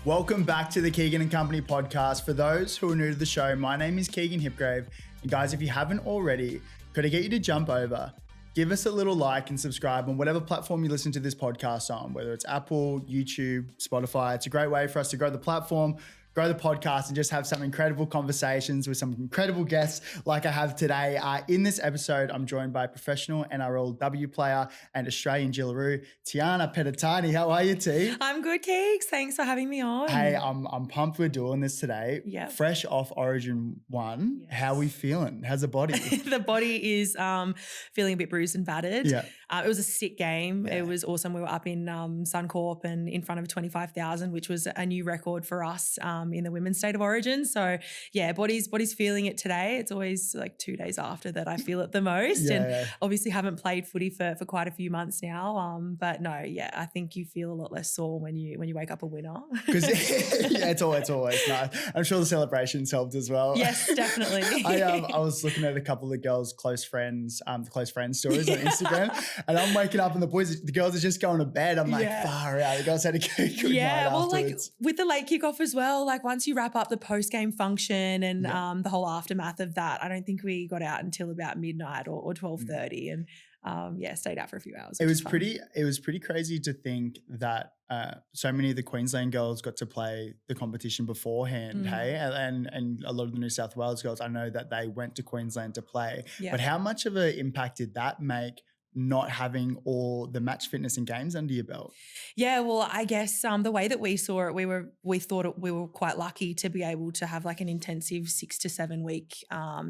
Welcome back to the Keegan and Company podcast. For those who are new to the show, my name is Keegan Hipgrave. And guys, if you haven't already, could I get you to jump over, give us a little like and subscribe on whatever platform you listen to this podcast on, whether it's Apple, YouTube, Spotify. It's a great way for us to grow the platform, grow the podcast, and just have some incredible conversations with some incredible guests like I have today. In this episode, I'm joined by professional NRLW player and Australian Jillaroo, Tiana Penitani. How are you, T? I'm good, Keeks. Thanks for having me on. Hey, I'm pumped we're doing this today. Yep. Fresh off Origin 1. Yes. How are we feeling? How's the body? The body is feeling a bit bruised and battered. Yeah. It was a sick game. Yeah. It was awesome. We were up in Suncorp and in front of 25,000, which was a new record for us in the women's state of origin. So yeah, body's feeling it today. It's always like 2 days after that I feel it the most. Obviously haven't played footy for quite a few months now. But no, yeah, I think you feel a lot less sore when you wake up a winner. Because it's always nice. I'm sure the celebrations helped as well. Yes, definitely. I was looking at a couple of the girls' close friends stories on Instagram, and I'm waking up and the girls are just going to bed. I'm like, far out. The girls had a good night afterwards. Like with the late kickoff as well, like once you wrap up the post-game function and the whole aftermath of that, I don't think we got out until about midnight or 12:30 and stayed out for a few hours. It was pretty crazy to think that so many of the Queensland girls got to play the competition beforehand, hey? And a lot of the New South Wales girls, I know that they went to Queensland to play. Yeah. But how much of an impact did that make not having all the match fitness and games under your belt? Yeah, well, I guess the way that we saw it, we thought we were quite lucky to be able to have like an intensive 6 to 7 week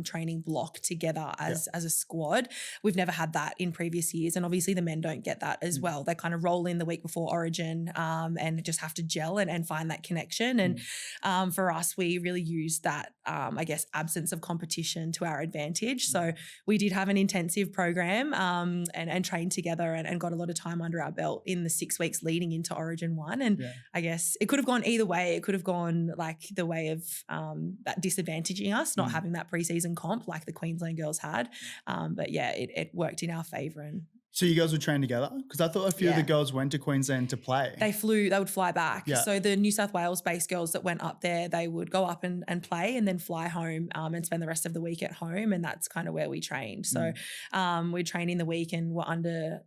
training block together as a squad. We've never had that in previous years, and obviously the men don't get that as well. They kind of roll in the week before Origin and just have to gel and find that connection. And for us, we really used that absence of competition to our advantage. So we did have an intensive program and trained together and got a lot of time under our belt in the 6 weeks leading into Origin 1. And I guess it could have gone either way. It could have gone like the way of that disadvantaging us, not having that preseason comp like the Queensland girls had. But yeah, it worked in our favour. And so you girls would train together? Because I thought a few of the girls went to Queensland to play. They would fly back. Yeah. So the New South Wales-based girls that went up there, they would go up and play and then fly home and spend the rest of the week at home. And that's kind of where we trained. So we trained in the week and were under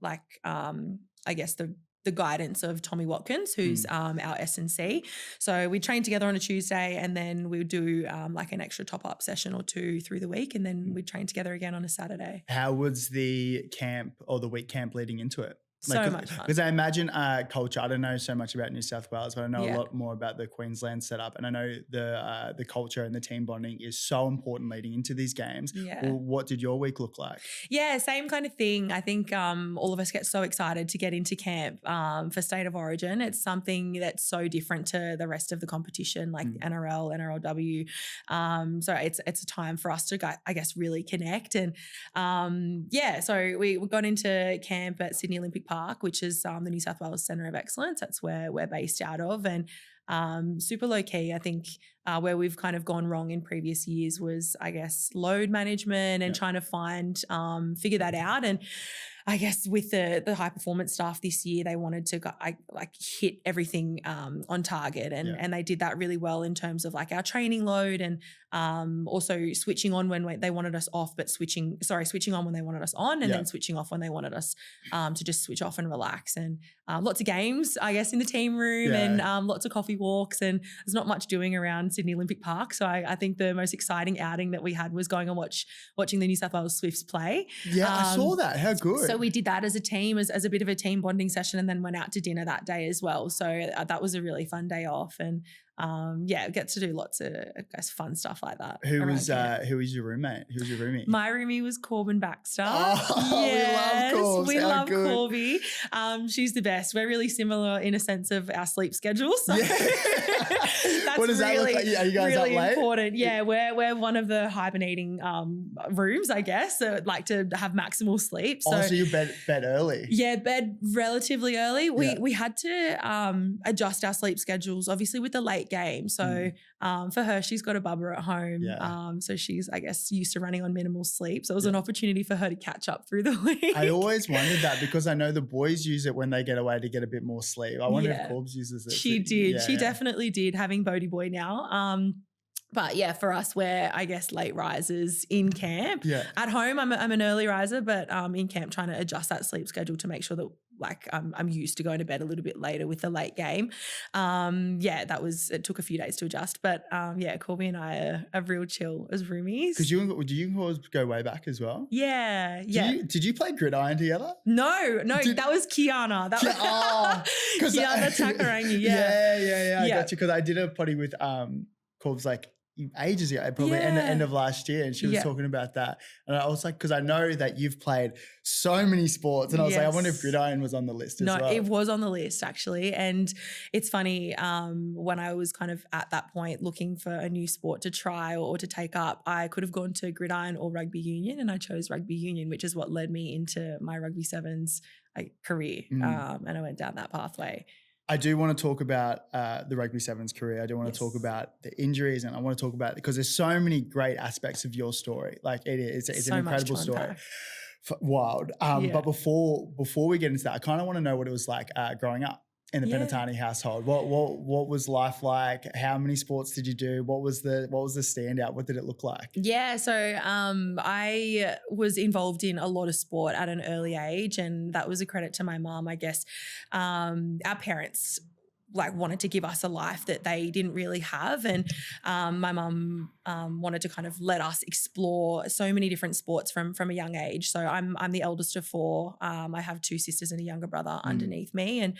the guidance of Tommy Watkins, who's our S&C. So we trained together on a Tuesday and then we would do like an extra top-up session or two through the week, and then we'd train together again on a Saturday. How was the camp or the week camp leading into it? So much fun. Because I imagine culture, I don't know so much about New South Wales, but I know a lot more about the Queensland setup. And I know the culture and the team bonding is so important leading into these games. Yeah. Well, what did your week look like? Yeah, same kind of thing. I think all of us get so excited to get into camp for State of Origin. It's something that's so different to the rest of the competition, like NRL, NRLW. So it's a time for us to, really connect. And so we got into camp at Sydney Olympic Park, which is the New South Wales Centre of Excellence. That's where we're based out of, and super low key. I think where we've kind of gone wrong in previous years was, load management and trying to figure that out. And I guess with the high performance staff this year, they wanted to hit everything on target, and they did that really well in terms of like our training load and also switching on when they wanted us off, but switching on when they wanted us on, and then switching off when they wanted us to just switch off and relax. And lots of games, in the team room, and lots of coffee walks, and there's not much doing around Sydney Olympic Park. So I think the most exciting outing that we had was going and watching the New South Wales Swifts play. Yeah, I saw that. How good. So we did that as a team, as a bit of a team bonding session, and then went out to dinner that day as well. So that was a really fun day off, and get to do lots of fun stuff like that. Who was your roommate? Who was your roomie? My roomie was Corbin Baxter. Oh, yes, we love Corbs. We love Corby. She's the best. We're really similar in a sense of our sleep schedules. So that's what does really, that look like? Are you guys really up late? Important. Yeah, we're one of the hibernating rooms, I guess. So like to have maximal sleep. So you bed early. Yeah, bed relatively early. We had to adjust our sleep schedules, obviously with the late late game. So for her, she's got a bubba at home. Yeah. So she's, I guess, used to running on minimal sleep. So it was an opportunity for her to catch up through the week. I always wondered that because I know the boys use it when they get away to get a bit more sleep. I wonder if Corbs uses it. She did. She definitely did, having Bodie Boy now. But yeah, for us, we're, I guess, late risers in camp. Yeah. At home, I'm an early riser, but in camp, trying to adjust that sleep schedule to make sure that I'm used to going to bed a little bit later with the late game. It took a few days to adjust, but Corby and I are real chill as roomies. Because you and Corbs go way back as well? Yeah. Did you play gridiron together? No, that was Kiana. That was Kiana Takarangi. Yeah. I got you because I did a potty with Corbs like ages ago, probably end of last year, and she was talking about that, and I was like, because I know that you've played so many sports, and I was like, I wonder if gridiron was on the list as well. No, it was on the list actually, and it's funny, when I was kind of at that point looking for a new sport to try or to take up, I could have gone to gridiron or rugby union, and I chose rugby union, which is what led me into my Rugby Sevens career, and I went down that pathway. I do want to talk about the Rugby Sevens career. I do want to talk about the injuries, and I want to talk about, because there's so many great aspects of your story. Like it's an incredible story. Wild. But before we get into that, I kind of want to know what it was like growing up in the Penitani household. What was life like? How many sports did you do? What was the standout? What did it look like? Yeah, so I was involved in a lot of sport at an early age, and that was a credit to my mum, I guess. Our parents wanted to give us a life that they didn't really have, and my mum wanted to kind of let us explore so many different sports from a young age. So I'm the eldest of four. I have two sisters and a younger brother underneath me, and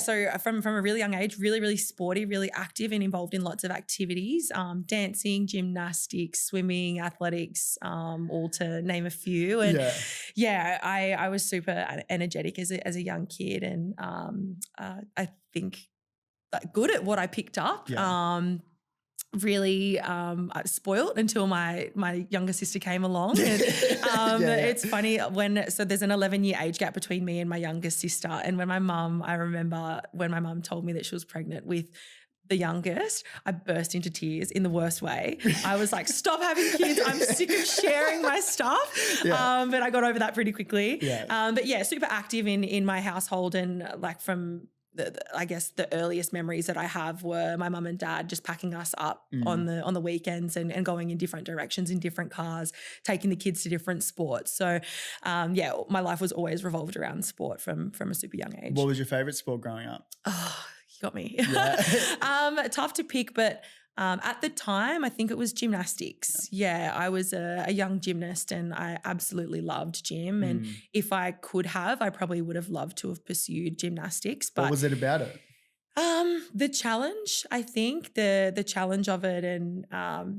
so from a really young age, really, really sporty, really active and involved in lots of activities, dancing, gymnastics, swimming, athletics, all to name a few. And I was super energetic as a young kid, and I think good at what I picked up. Really spoiled until my younger sister came along. And it's funny so there's an 11-year age gap between me and my youngest sister. And I remember when my mum told me that she was pregnant with the youngest, I burst into tears in the worst way. I was like, stop having kids. I'm sick of sharing my stuff. But I got over that pretty quickly. But super active in my household, and from I guess the earliest memories that I have were my mum and dad just packing us up on the weekends and going in different directions in different cars, taking the kids to different sports. So my life was always revolved around sport from a super young age. What was your favourite sport growing up? Oh, you got me. Tough to pick, but at the time, I think it was gymnastics. I was a young gymnast, and I absolutely loved gym. And if I could have, I probably would have loved to have pursued gymnastics. But what was it about it? The challenge, I think, the challenge of it, and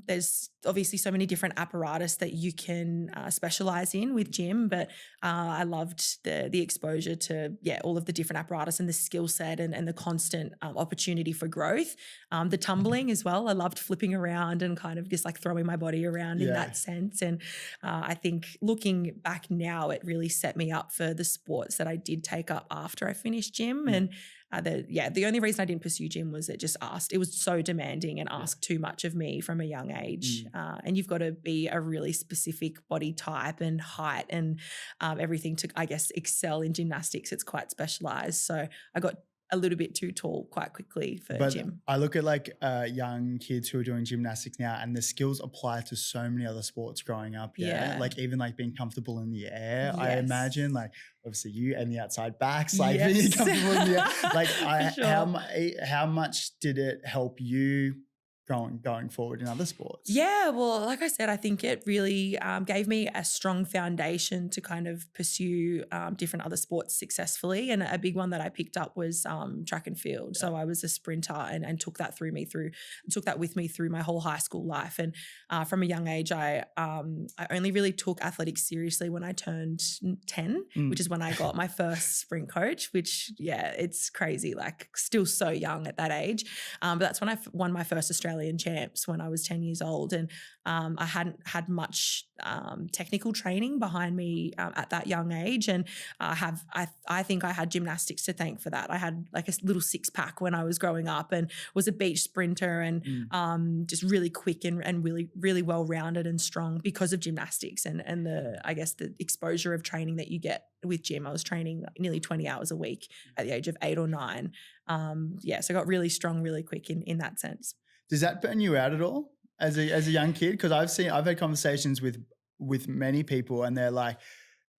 there's obviously so many different apparatus that you can specialize in with gym, but I loved the exposure to all of the different apparatus and the skill set and the constant opportunity for growth. The tumbling as well, I loved flipping around and kind of just throwing my body around in that sense. And I think looking back now, it really set me up for the sports that I did take up after I finished gym. And the only reason I didn't pursue gym was it was so demanding and asked too much of me from a young age. And you've got to be a really specific body type and height and everything to, I guess, excel in gymnastics. It's quite specialized. So I got a little bit too tall quite quickly for gym. I look at young kids who are doing gymnastics now, and the skills apply to so many other sports growing up. Even being comfortable in the air. I imagine obviously you and the outside backs, being comfortable in the air. How much did it help you going forward in other sports? Yeah, well, like I said, I think it really gave me a strong foundation to kind of pursue different other sports successfully. And a big one that I picked up was track and field. So I was a sprinter and took that with me through my whole high school life. And from a young age, I only really took athletics seriously when I turned 10, which is when I got my first sprint coach, which, it's crazy, still so young at that age. But that's when I won my first Australian Australian champs when I was 10 years old. And I hadn't had much technical training behind me at that young age. And I think I had gymnastics to thank for that. I had like a little six pack when I was growing up and was a beach sprinter and just really quick and really, really well rounded and strong because of gymnastics and the exposure of training that you get with gym. I was training nearly 20 hours a week at the age of 8 or 9. So I got really strong really quick in that sense. Does that burn you out at all as a young kid? Because I've had conversations with many people and they're like,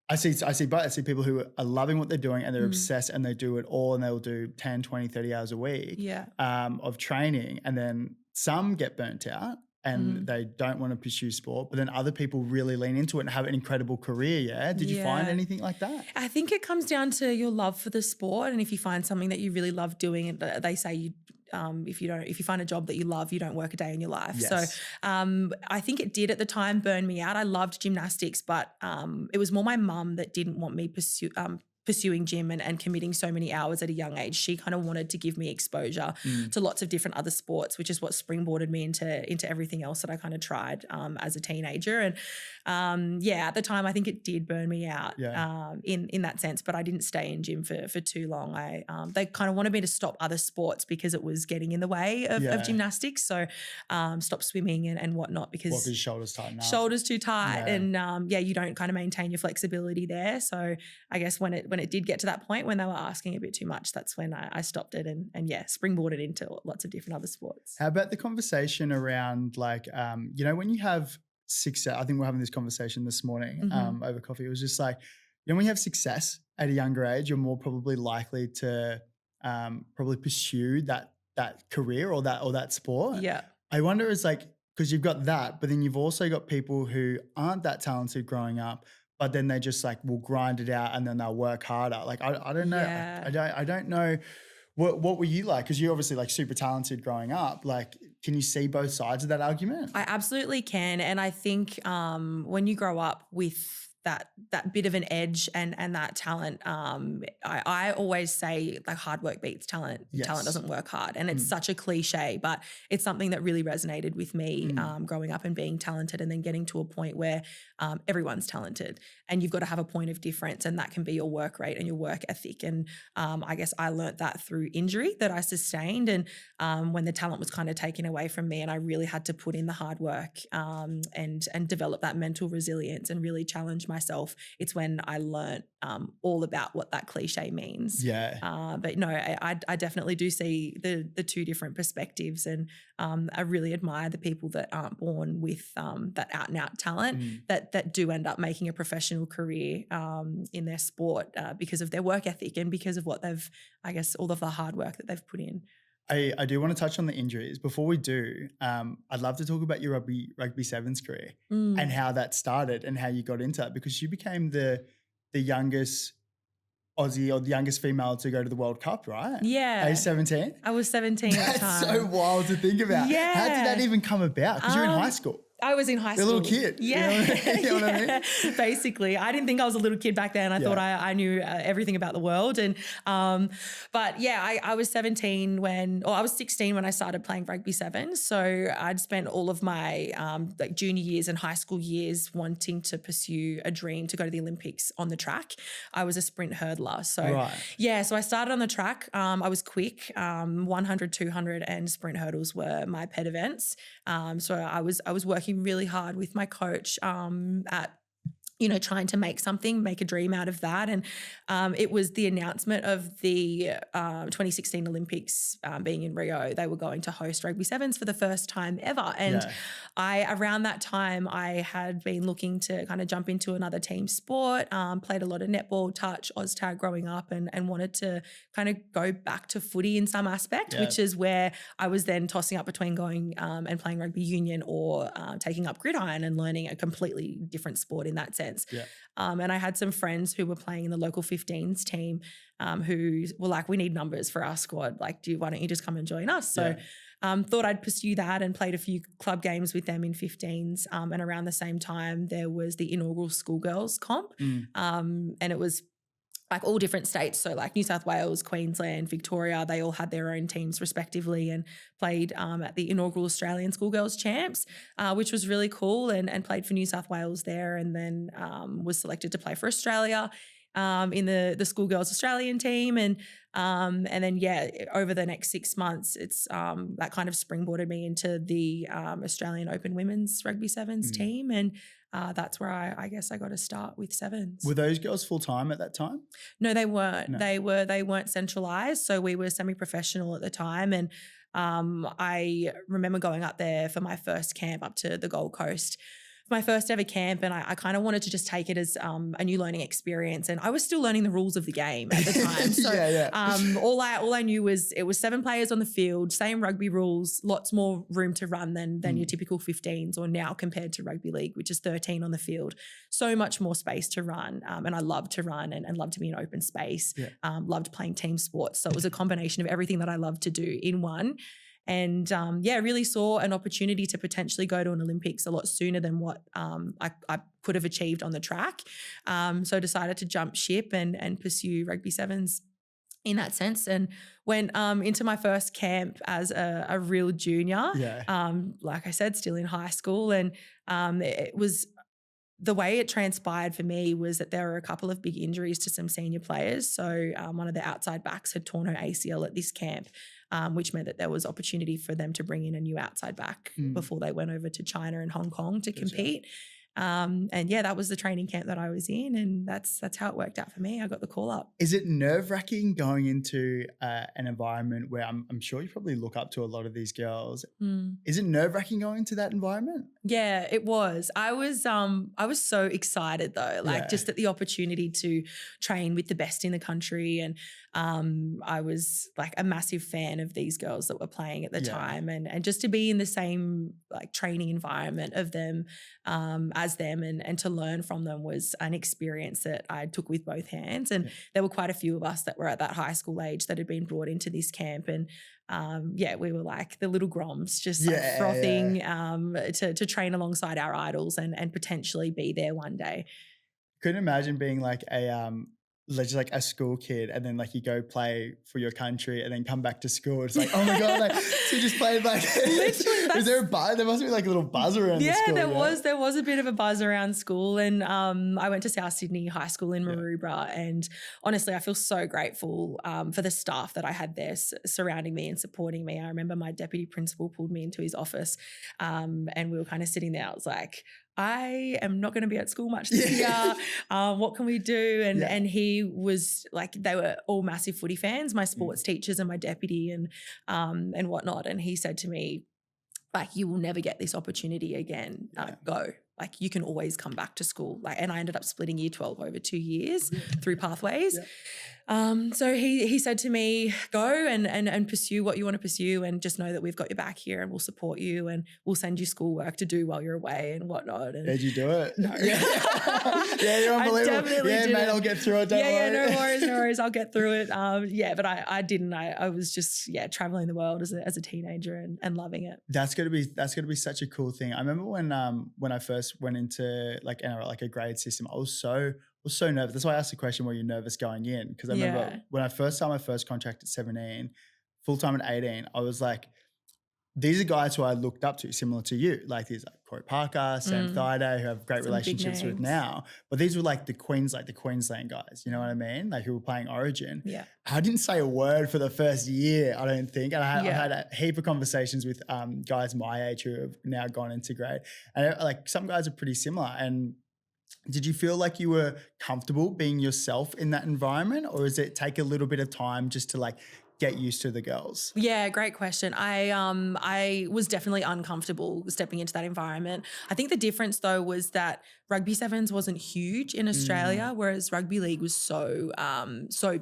I see people who are loving what they're doing and they're obsessed and they do it all and they'll do 10, 20, 30 hours a week of training. And then some get burnt out and they don't want to pursue sport, but then other people really lean into it and have an incredible career. Yeah. Did you find anything like that? I think it comes down to your love for the sport. And if you find something that you really love doing, they say if you find a job that you love, you don't work a day in your life. Yes. So I think it did at the time burn me out. I loved gymnastics, but it was more my mum that didn't want me pursuing gym and committing so many hours at a young age. She kind of wanted to give me exposure to lots of different other sports, which is what springboarded me into everything else that I kind of tried as a teenager. And at the time I think it did burn me out in that sense, but I didn't stay in gym for too long. They kind of wanted me to stop other sports because it was getting in the way of gymnastics. So stop swimming and whatnot because your shoulders tight now. Shoulders too tight and you don't kind of maintain your flexibility there. So I guess when it did get to that point when they were asking a bit too much, that's when I stopped it and springboarded into lots of different other sports. How about the conversation around like, when you have success, I think we're having this conversation this morning over coffee. It was just like, when you have success at a younger age, you're more probably likely to probably pursue that career or that sport. Yeah. I wonder, it's like, because you've got that, but then you've also got people who aren't that talented growing up, but then they just like will grind it out and then they'll work harder. Like, I don't know. Yeah. I don't know. What were you like? Because you're obviously like super talented growing up. Like, can you see both sides of that argument? I absolutely can. And I think when you grow up with that bit of an edge and that talent, I always say like hard work beats talent. Yes. Talent doesn't work hard. And it's such a cliche, but it's something that really resonated with me growing up and being talented and then getting to a point where everyone's talented and you've got to have a point of difference, and that can be your work rate and your work ethic. And I guess I learnt that through injury that I sustained, and when the talent was kind of taken away from me and I really had to put in the hard work and develop that mental resilience and really challenge myself, it's when I learnt all about what that cliche means. Yeah. But no, I definitely do see the two different perspectives, and I really admire the people that aren't born with that out and out talent that do end up making a professional career in their sport because of their work ethic and because of what they've, I guess, all of the hard work that they've put in. I do want to touch on the injuries. Before we do, I'd love to talk about your Rugby Sevens career and how that started and how you got into it, because you became the youngest Aussie or the youngest female to go to the World Cup, right? Yeah. Age 17? I was 17 at the time. That's so wild to think about. Yeah. How did that even come about? Because you're in high school. I was in high school. You're a little kid. Yeah. You know what I mean? Basically. I didn't think I was a little kid back then. I thought I knew everything about the world. And, but yeah, I was 16 I was 16 when I started playing Rugby Sevens. So I'd spent all of my like junior years and high school years wanting to pursue a dream to go to the Olympics on the track. I was a sprint hurdler. So so I started on the track. I was quick. 100, 200 and sprint hurdles were my pet events. So I was working really hard with my coach at trying to make a dream out of that. And it was the announcement of the 2016 Olympics being in Rio. They were going to host Rugby Sevens for the first time ever. And around that time, I had been looking to kind of jump into another team sport, played a lot of netball, touch, OzTag growing up, and wanted to kind of go back to footy in some aspect, which is where I was then tossing up between going and playing rugby union or taking up gridiron and learning a completely different sport in that sense. Yeah. And I had some friends who were playing in the local 15s team who were like, we need numbers for our squad. Like, why don't you just come and join us? So thought I'd pursue that and played a few club games with them in 15s. And around the same time, there was the inaugural schoolgirls comp. And it was like all different states. So like New South Wales, Queensland, Victoria, they all had their own teams respectively and played at the inaugural Australian Schoolgirls Champs, which was really cool, and played for New South Wales there, and then was selected to play for Australia in the Schoolgirls Australian team. And then, over the next 6 months, it's that kind of springboarded me into the Australian Open Women's Rugby Sevens team. And that's where I guess I got to start with sevens. Were those girls full-time at that time? No, they weren't. No. They weren't centralised. So we were semi-professional at the time. And I remember going up there for my first camp up to the Gold Coast, my first ever camp, and I kind of wanted to just take it as a new learning experience. And I was still learning the rules of the game at the time. So all I knew was it was 7 players on the field, same rugby rules, lots more room to run than your typical 15s, or now compared to Rugby League, which is 13 on the field. So much more space to run. And I loved to run and loved to be in open space. Loved playing team sports. So it was a combination of everything that I loved to do in one. And really saw an opportunity to potentially go to an Olympics a lot sooner than what I could have achieved on the track. So decided to jump ship and pursue Rugby Sevens in that sense, and went into my first camp as a real junior. Like I said, still in high school. And it was, the way it transpired for me was that there were a couple of big injuries to some senior players. So one of the outside backs had torn her ACL at this camp, which meant that there was opportunity for them to bring in a new outside back before they went over to China and Hong Kong to compete. That was the training camp that I was in, and that's how it worked out for me. I got the call up. Is it nerve-wracking going into an environment where I'm sure you probably look up to a lot of these girls? Is it nerve-wracking going into that environment? Yeah, it was. I was so excited though, just at the opportunity to train with the best in the country. And I was like a massive fan of these girls that were playing at the time, and just to be in the same like training environment of them as them and to learn from them was an experience that I took with both hands. And there were quite a few of us that were at that high school age that had been brought into this camp, and we were like the little groms, just frothing to train alongside our idols and potentially be there one day. Couldn't imagine being like just like a school kid, and then like you go play for your country and then come back to school. It's like, oh my God, like so you just played like literally. Is there a buzz? There must be like a little buzz around the school. There was a bit of a buzz around school. And I went to South Sydney High School in Maroubra, and honestly I feel so grateful for the staff that I had there surrounding me and supporting me. I remember my deputy principal pulled me into his office and we were kind of sitting there. I was like, I am not going to be at school much this year. What can we do? And he was like, they were all massive footy fans, my sports teachers and my deputy and whatnot. And he said to me, like, you will never get this opportunity again. Go. Like, you can always come back to school. Like, and I ended up splitting year 12 over 2 years through pathways. So he said to me, go and pursue what you want to pursue, and just know that we've got your back here and we'll support you and we'll send you schoolwork to do while you're away and whatnot. And did you do it? No. You're unbelievable. I definitely didn't. Mate, I'll get through it. Don't worry. No worries. I'll get through it. But I didn't. I was just traveling the world as a teenager and loving it. That's gonna be such a cool thing. I remember when I first went into like NRL, like a grade system, I was so nervous. That's why I asked the question, were you nervous going in? Because I remember when I first signed my first contract at 17, full-time at 18, I was like, these are guys who I looked up to, similar to you. Like these like Corey Parker, Sam Thaiday, who I have great relationships with now. But these were like the Queensland guys, you know what I mean? Like who were playing Origin. Yeah. I didn't say a word for the first year, I don't think. And I had a heap of conversations with guys my age who have now gone into grade. And like some guys are pretty similar. And did you feel like you were comfortable being yourself in that environment, or does it take a little bit of time just to like get used to the girls? Yeah, great question. I was definitely uncomfortable stepping into that environment. I think the difference though was that Rugby Sevens wasn't huge in Australia, whereas Rugby League was so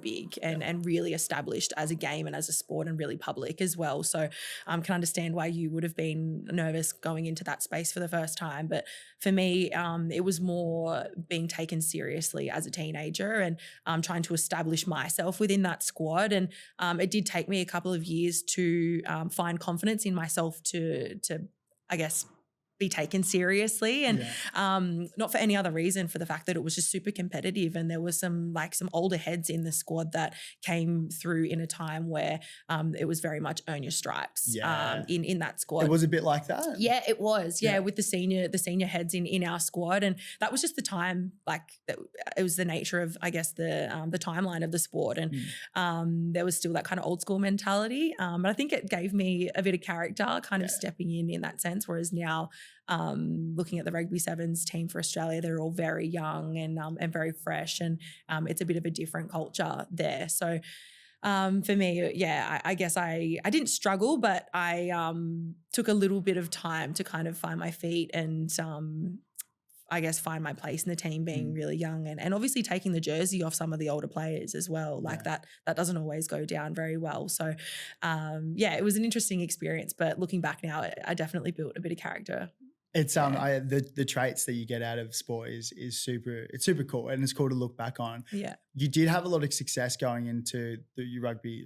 big and really established as a game and as a sport and really public as well. So can understand why you would have been nervous going into that space for the first time. But for me, it was more being taken seriously as a teenager and trying to establish myself within that squad. And it did take me a couple of years to find confidence in myself to I guess, be taken seriously, and not for any other reason, for the fact that it was just super competitive, and there was some older heads in the squad that came through in a time where it was very much earn your stripes in that squad. It was a bit like that. Yeah, it was. Yeah, with the senior heads in our squad, and that was just the time. It was the nature of, I guess, the timeline of the sport, and there was still that kind of old school mentality. But I think it gave me a bit of character, kind of stepping in that sense. Whereas now, looking at the Rugby Sevens team for Australia, they're all very young and very fresh, and it's a bit of a different culture there. So for me, I guess I didn't struggle, but I took a little bit of time to kind of find my feet and I guess find my place in the team, being really young, and obviously taking the jersey off some of the older players as well. That doesn't always go down very well. So it was an interesting experience, but looking back now, I definitely built a bit of character. It's the traits that you get out of sport is super cool, and it's cool to look back on. Yeah, you did have a lot of success going into your rugby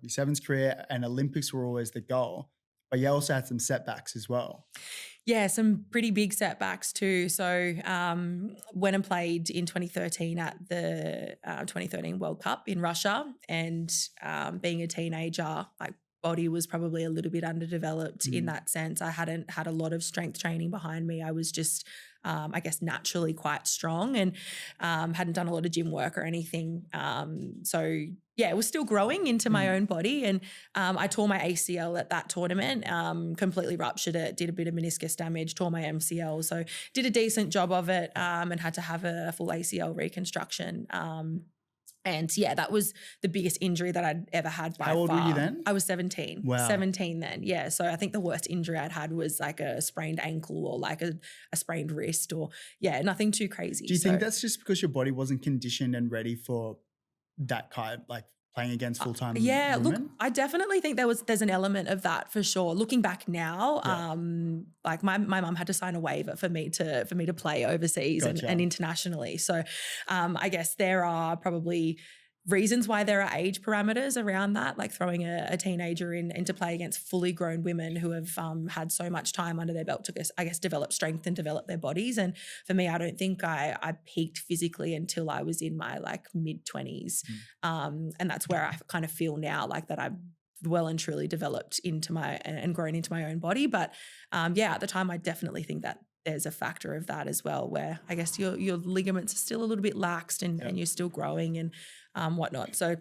sevens career, and Olympics were always the goal, but you also had some setbacks as well. Yeah, some pretty big setbacks too. So went and played in 2013 at the 2013 World Cup in Russia, and being a teenager, body was probably a little bit underdeveloped in that sense. I hadn't had a lot of strength training behind me. I was just, I guess, naturally quite strong, and hadn't done a lot of gym work or anything. It was still growing into my own body, and I tore my ACL at that tournament, completely ruptured it, did a bit of meniscus damage, tore my MCL. So did a decent job of it, and had to have a full ACL reconstruction. And that was the biggest injury that I'd ever had by far. How old were you then? I was 17. Wow. 17 then, yeah. So I think the worst injury I'd had was like a sprained ankle or like a sprained wrist, or nothing too crazy. Do you think that's just because your body wasn't conditioned and ready for that kind of playing against full-time women? Look, I definitely think there's an element of that for sure. Looking back now, my mum had to sign a waiver for me to play overseas and internationally. So I guess there are probably reasons why there are age parameters around that, like throwing a teenager into play against fully grown women who have had so much time under their belt to, I guess, develop strength and develop their bodies. And for me, I don't think I peaked physically until I was in my mid-20s. And that's where I kind of feel now that I've well and truly developed and grown into my own body. But at the time, I definitely think that there's a factor of that as well, where I guess your ligaments are still a little bit laxed and you're still growing and whatnot. So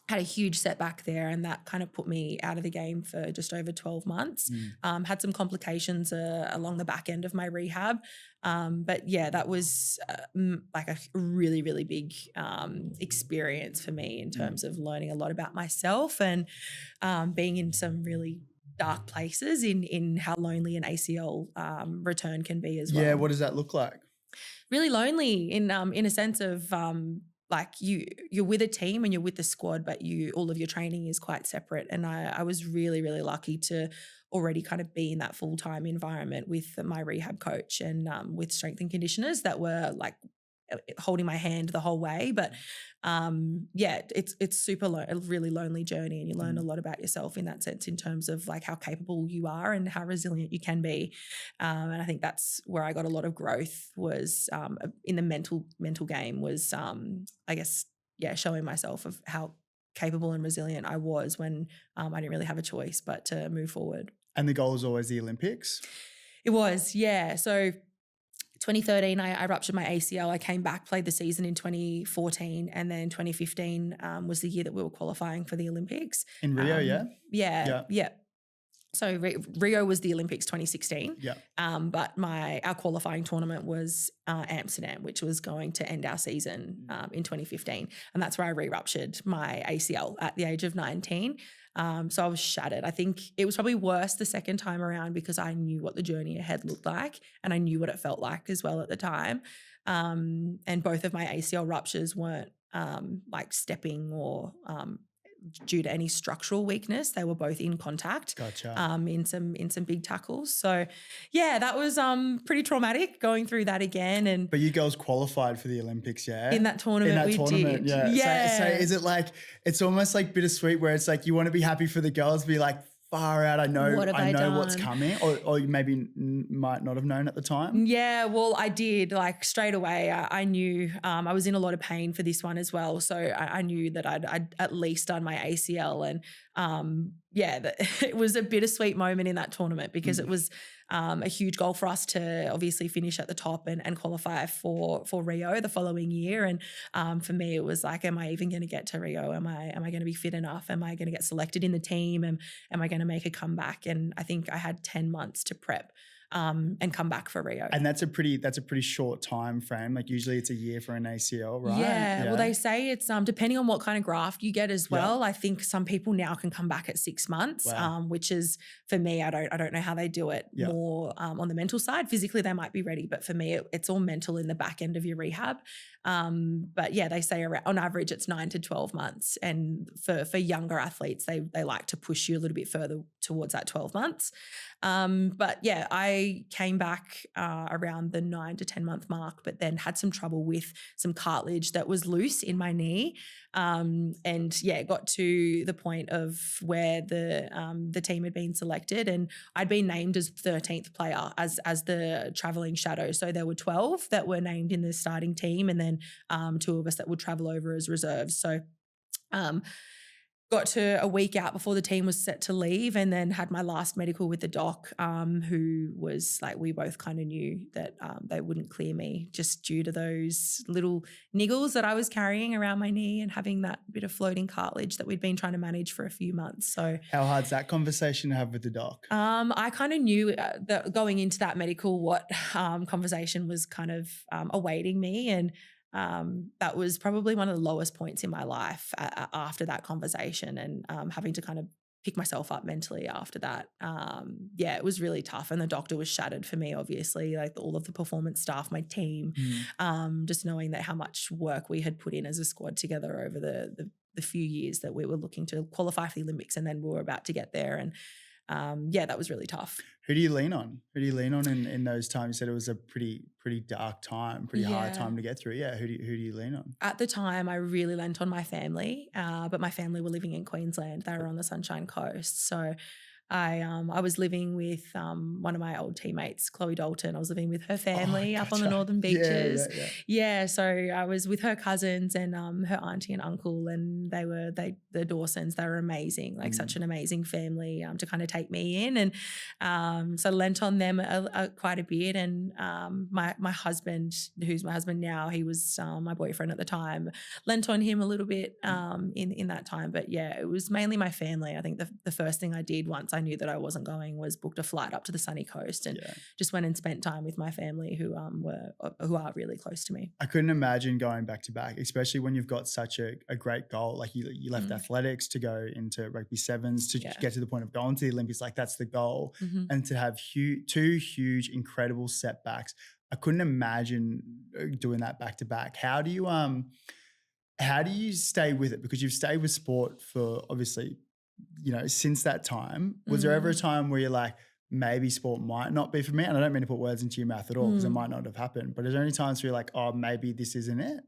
had a huge setback there, and that kind of put me out of the game for just over 12 months. Had some complications along the back end of my rehab. But that was a really, really big experience for me in terms of learning a lot about myself and being in some really dark places in how lonely an ACL return can be as well. Yeah, what does that look like? Really lonely in a sense of you're with a team and you're with the squad, but all of your training is quite separate. And I was really, really lucky to already kind of be in that full-time environment with my rehab coach and with strength and conditioners that were holding my hand the whole way. But it's a really lonely journey, and you learn a lot about yourself in that sense, in terms of how capable you are and how resilient you can be. And I think that's where I got a lot of growth, was in the mental game, was showing myself of how capable and resilient I was when I didn't really have a choice but to move forward. And the goal was always the Olympics? It was, yeah. So 2013, I ruptured my ACL. I came back, played the season in 2014, and then 2015 was the year that we were qualifying for the Olympics. In Rio, Yeah. So Rio was the Olympics 2016. Yeah. But our qualifying tournament was Amsterdam, which was going to end our season in 2015. And that's where I re-ruptured my ACL at the age of 19. So I was shattered. I think it was probably worse the second time around because I knew what the journey ahead looked like, and I knew what it felt like as well at the time. And both of my ACL ruptures weren't stepping or due to any structural weakness. They were both in contact. Gotcha. In some big tackles. So that was pretty traumatic going through that again. But you girls qualified for the Olympics, yeah? In that tournament we did. Yeah. So is it it's almost bittersweet, where it's you want to be happy for the girls, be far out, I know what's done? coming, or you maybe might not have known at the time? Yeah, well, I did, like, straight away. I knew I was in a lot of pain for this one as well. So I knew that I'd at least done my ACL. And it was a bittersweet moment in that tournament because it was a huge goal for us to obviously finish at the top and qualify for Rio the following year. And for me, it was like, am I even going to get to Rio? Am I going to be fit enough? Am I going to get selected in the team? Am I going to make a comeback? And I think I had 10 months to prep and come back for Rio. And that's a pretty short time frame. Like usually it's a year for an ACL, right? Yeah. Well, they say it's depending on what kind of graft you get as well. Yeah. I think some people now can come back at 6 months, Wow. which is, for me, I don't know how they do it more on the mental side. Physically, they might be ready, but for me, it's all mental in the back end of your rehab. But yeah, they say on average it's 9 to 12 months, and for younger athletes, they like to push you a little bit further towards that 12 months. But yeah, I came back around the 9 to 10 month mark, but then had some trouble with some cartilage that was loose in my knee. And yeah, it got to the point of where the team had been selected, and I'd been named as 13th player as the traveling shadow. So there were 12 that were named in the starting team, and then 2 of us that would travel over as reserves. So got to a week out before the team was set to leave, and then had my last medical with the doc, who was like, we both kind of knew that they wouldn't clear me just due to those little niggles that I was carrying around my knee and having that bit of floating cartilage that we'd been trying to manage for a few months. So how hard's that conversation to have with the doc? I kind of knew that going into that medical, what conversation was kind of awaiting me. And that was probably one of the lowest points in my life after that conversation, and having to kind of pick myself up mentally after that. It was really tough, and the doctor was shattered for me, obviously, like all of the performance staff, my team, just knowing that how much work we had put in as a squad together over the few years that we were looking to qualify for the Olympics, and then we were about to get there. And that was really tough. Who do you lean on? Who do you lean on in those times? You said it was a pretty dark time, pretty hard time to get through. Yeah, who do you lean on? At the time, I really lent on my family, but my family were living in Queensland. They were on the Sunshine Coast. So I was living with one of my old teammates, Chloe Dalton. I was living with her family up on the northern beaches. Yeah, so I was with her cousins and her auntie and uncle, and the Dawsons. They were amazing, like such an amazing family to kind of take me in, and so lent on them quite a bit. And my husband, who's my husband now, he was my boyfriend at the time, lent on him a little bit in that time. But yeah, it was mainly my family. I think the first thing I did once I knew that I wasn't going was booked a flight up to the sunny coast and just went and spent time with my family who are really close to me. I couldn't imagine going back to back, especially when you've got such a great goal. Like you left athletics to go into Rugby Sevens to get to the point of going to the Olympics. Like that's the goal. And to have two huge, incredible setbacks. I couldn't imagine doing that back to back. How do you stay with it? Because you've stayed with sport for obviously, since that time. Was there ever a time where you're like, maybe sport might not be for me? And I don't mean to put words into your mouth at all, because it might not have happened. But is there any times where you're like, oh, maybe this isn't it?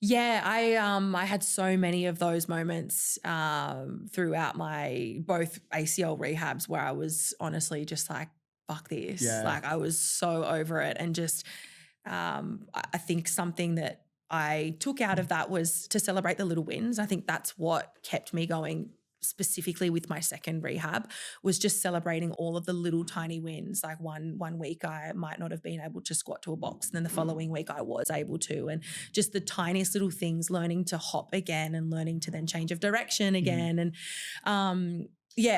Yeah, I had so many of those moments throughout my both ACL rehabs where I was honestly just like, fuck this. Like I was so over it. And just I think something that I took out of that was to celebrate the little wins. I think that's what kept me going specifically with my second rehab, was just celebrating all of the little tiny wins. Like one week I might not have been able to squat to a box, and then the following week I was able to, and just the tiniest little things, learning to hop again and learning to then change of direction again. And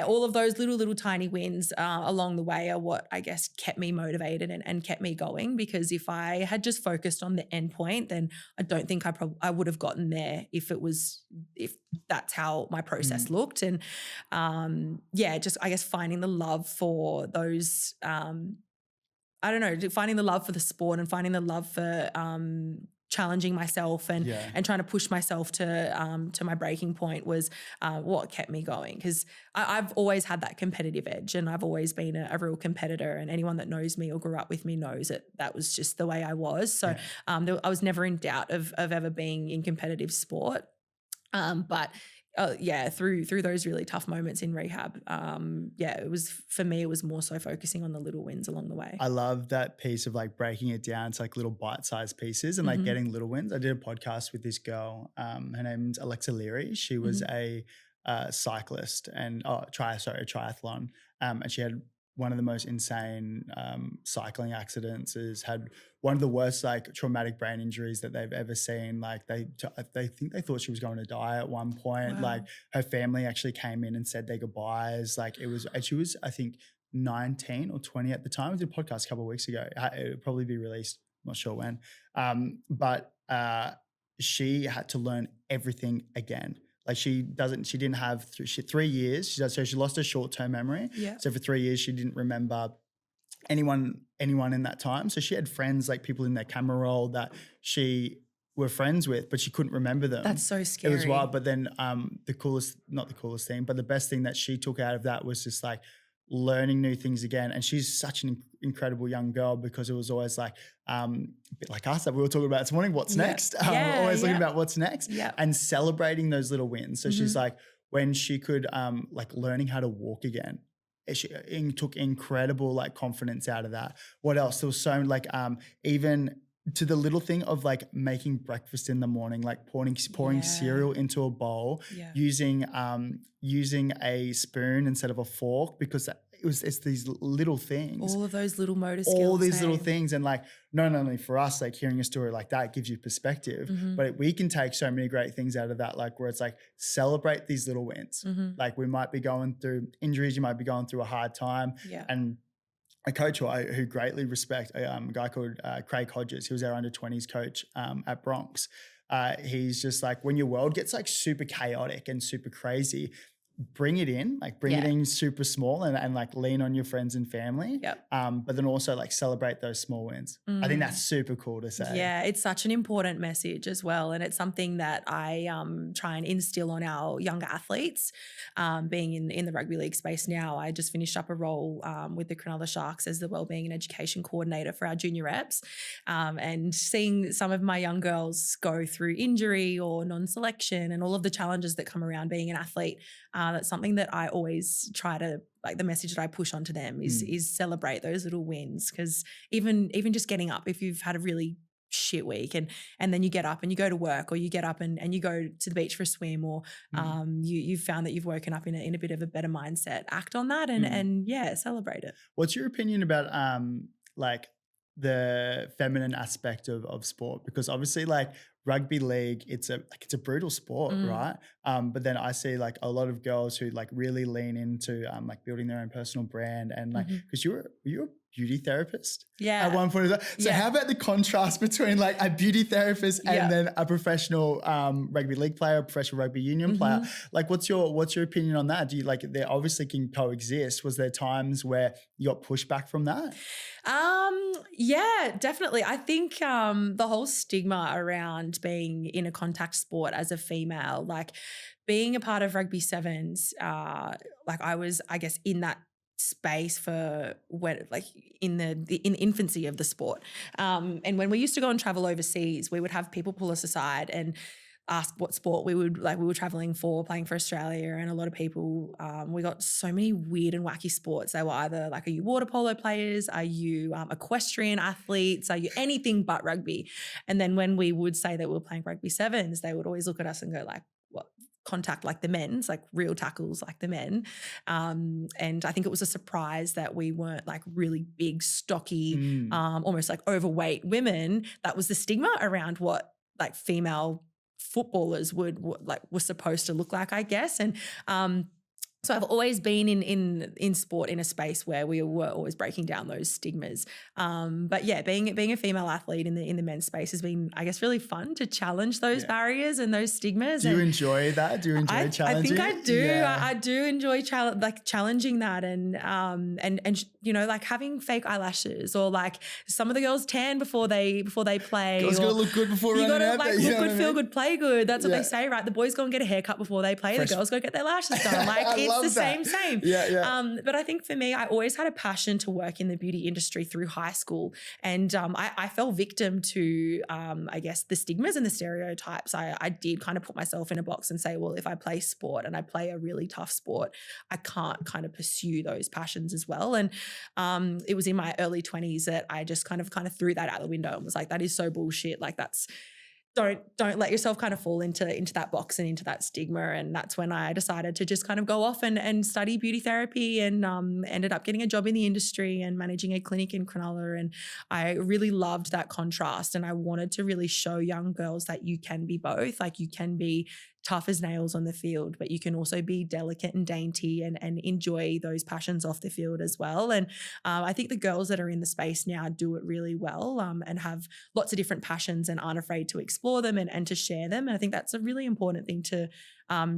all of those little tiny wins along the way are what I guess kept me motivated and kept me going, because if I had just focused on the end point, then I don't think I would have gotten there if that's how my process looked. And just I guess finding the love for those finding the love for the sport and finding the love for challenging myself and trying to push myself to my breaking point was what kept me going, because I've always had that competitive edge, and I've always been a real competitor, and anyone that knows me or grew up with me knows that was just the way I was. So I was never in doubt of ever being in competitive sport. But through those really tough moments in rehab, it was, for me, it was more so focusing on the little wins along the way. I love that piece of like breaking it down to like little bite-sized pieces and like getting little wins. I did a podcast with this girl. Her name's Alexa Leary. She was a cyclist and a triathlon. And she had one of the most insane cycling accidents, had one of the worst like traumatic brain injuries that they've ever seen. Like they think they thought she was going to die at one point. Wow. Like her family actually came in and said their goodbyes. Like it was, and she was, I think, 19 or 20 at the time. We did a podcast a couple of weeks ago. It would probably be released, I'm not sure when. But she had to learn everything again. Like she didn't have 3 years. So she lost her short-term memory. Yeah. So for 3 years, she didn't remember anyone in that time. So she had friends, like people in their camera roll that she were friends with, but she couldn't remember them. That's so scary. It was wild. But then not the coolest thing, but the best thing that she took out of that was just like learning new things again. And she's such an incredible young girl, because it was always like a bit like us that we were talking about this morning, what's next? Always looking about what's next and celebrating those little wins. So she's like, when she could like learning how to walk again, she took incredible like confidence out of that. What else? There was so like even to the little thing of like making breakfast in the morning, like pouring cereal into a bowl, using a spoon instead of a fork, because it's these little things. All of those little motor skills. All these little things. And like, not only for us, like hearing a story like that gives you perspective, but we can take so many great things out of that, like where it's like, celebrate these little wins. Like we might be going through injuries, you might be going through a hard time. And a coach who greatly respect, a guy called Craig Hodges, he was our under-20s coach at Bronx. He's just like, when your world gets like super chaotic and super crazy, bring it in super small and like lean on your friends and family. But then also like celebrate those small wins. I think that's super cool to say. Yeah, it's such an important message as well. And it's something that I try and instill on our younger athletes. Being in the rugby league space now, I just finished up a role with the Cronulla Sharks as the Wellbeing and Education Coordinator for our junior reps. And seeing some of my young girls go through injury or non-selection and all of the challenges that come around being an athlete, that's something that I always try to, like the message that I push onto them is celebrate those little wins. Because even just getting up, if you've had a really shit week and then you get up and you go to work, or you get up and you go to the beach for a swim, or you've found that you've woken up in a bit of a better mindset, act on that and celebrate it. What's your opinion about like the feminine aspect of sport? Because obviously like rugby league, it's a brutal sport, right? But then I see like a lot of girls who like really lean into like building their own personal brand, and like, because you're a beauty therapist at one point. So how about the contrast between like a beauty therapist and then a professional rugby league player, professional rugby union player? Like what's your opinion on that? Do you like, they obviously can coexist. Was there times where you got pushback from that? Yeah, definitely. I think the whole stigma around being in a contact sport as a female, like being a part of Rugby Sevens, like I was, I guess, in that space for when, like in the infancy of the sport. And when we used to go and travel overseas, we would have people pull us aside and ask what sport we were traveling for, playing for Australia. And a lot of people, we got so many weird and wacky sports. They were either like, are you water polo players? Are you equestrian athletes? Are you anything but rugby? And then when we would say that we were playing Rugby Sevens, they would always look at us and go like, what? Contact like the men's, like real tackles like the men. And I think it was a surprise that we weren't like really big, stocky, almost like overweight women. That was the stigma around what like female footballers were supposed to look like, I guess. And so I've always been in sport in a space where we were always breaking down those stigmas. But yeah, being a female athlete in the men's space has been, I guess, really fun to challenge those barriers and those stigmas. Do you enjoy that? Do you enjoy challenging? I think I do. Yeah. I do enjoy challenging that and you know, like having fake eyelashes, or like some of the girls tan before they play. Girls gotta look good before running out there. You gotta look good, feel good, play good. That's what they say, right? The boys go and get a haircut before they play. The girls go get their lashes done. Like it's the same. Yeah. But I think for me, I always had a passion to work in the beauty industry through high school. And I fell victim to, I guess, the stigmas and the stereotypes. I did kind of put myself in a box and say, well, if I play sport and I play a really tough sport, I can't kind of pursue those passions as well. And it was in my early 20s that I just kind of threw that out the window and was like, that is so bullshit. Like don't let yourself kind of fall into that box and into that stigma. And that's when I decided to just kind of go off and study beauty therapy, and ended up getting a job in the industry and managing a clinic in Cronulla. And I really loved that contrast, and I wanted to really show young girls that you can be both. Like, you can be tough as nails on the field, but you can also be delicate and dainty and enjoy those passions off the field as well. And I think the girls that are in the space now do it really well, and have lots of different passions and aren't afraid to explore them and to share them. And I think that's a really important thing to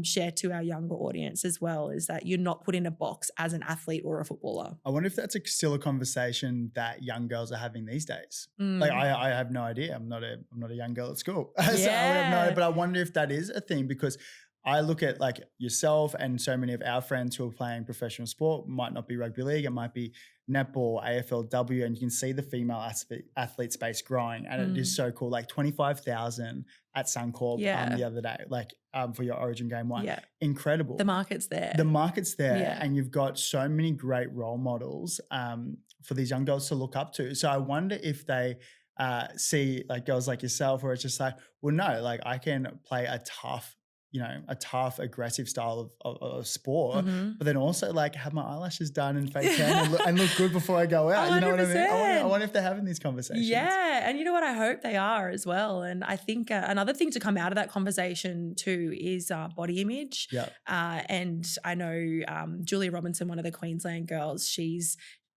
share to our younger audience as well, is that you're not put in a box as an athlete or a footballer. I wonder if that's still a conversation that young girls are having these days. Like, I have no idea. I'm not a young girl at school. So I would have no, but I wonder if that is a thing, because I look at like yourself and so many of our friends who are playing professional sport. Might not be rugby league, it might be netball, AFLW, and you can see the female athlete space growing, and it is so cool. Like 25,000 at Suncorp the other day, like for your Origin Game 1. Yeah. Incredible. The market's there. And you've got so many great role models for these young girls to look up to. So I wonder if they see like girls like yourself, where it's just like, well, no, like I can play a tough, aggressive style of sport, but then also like have my eyelashes done and fake tan and look good before I go out. 100%. You know what I mean? I wonder if they're having these conversations. Yeah. And you know what? I hope they are as well. And I think another thing to come out of that conversation too is body image. Yeah. And I know Julia Robinson, one of the Queensland girls,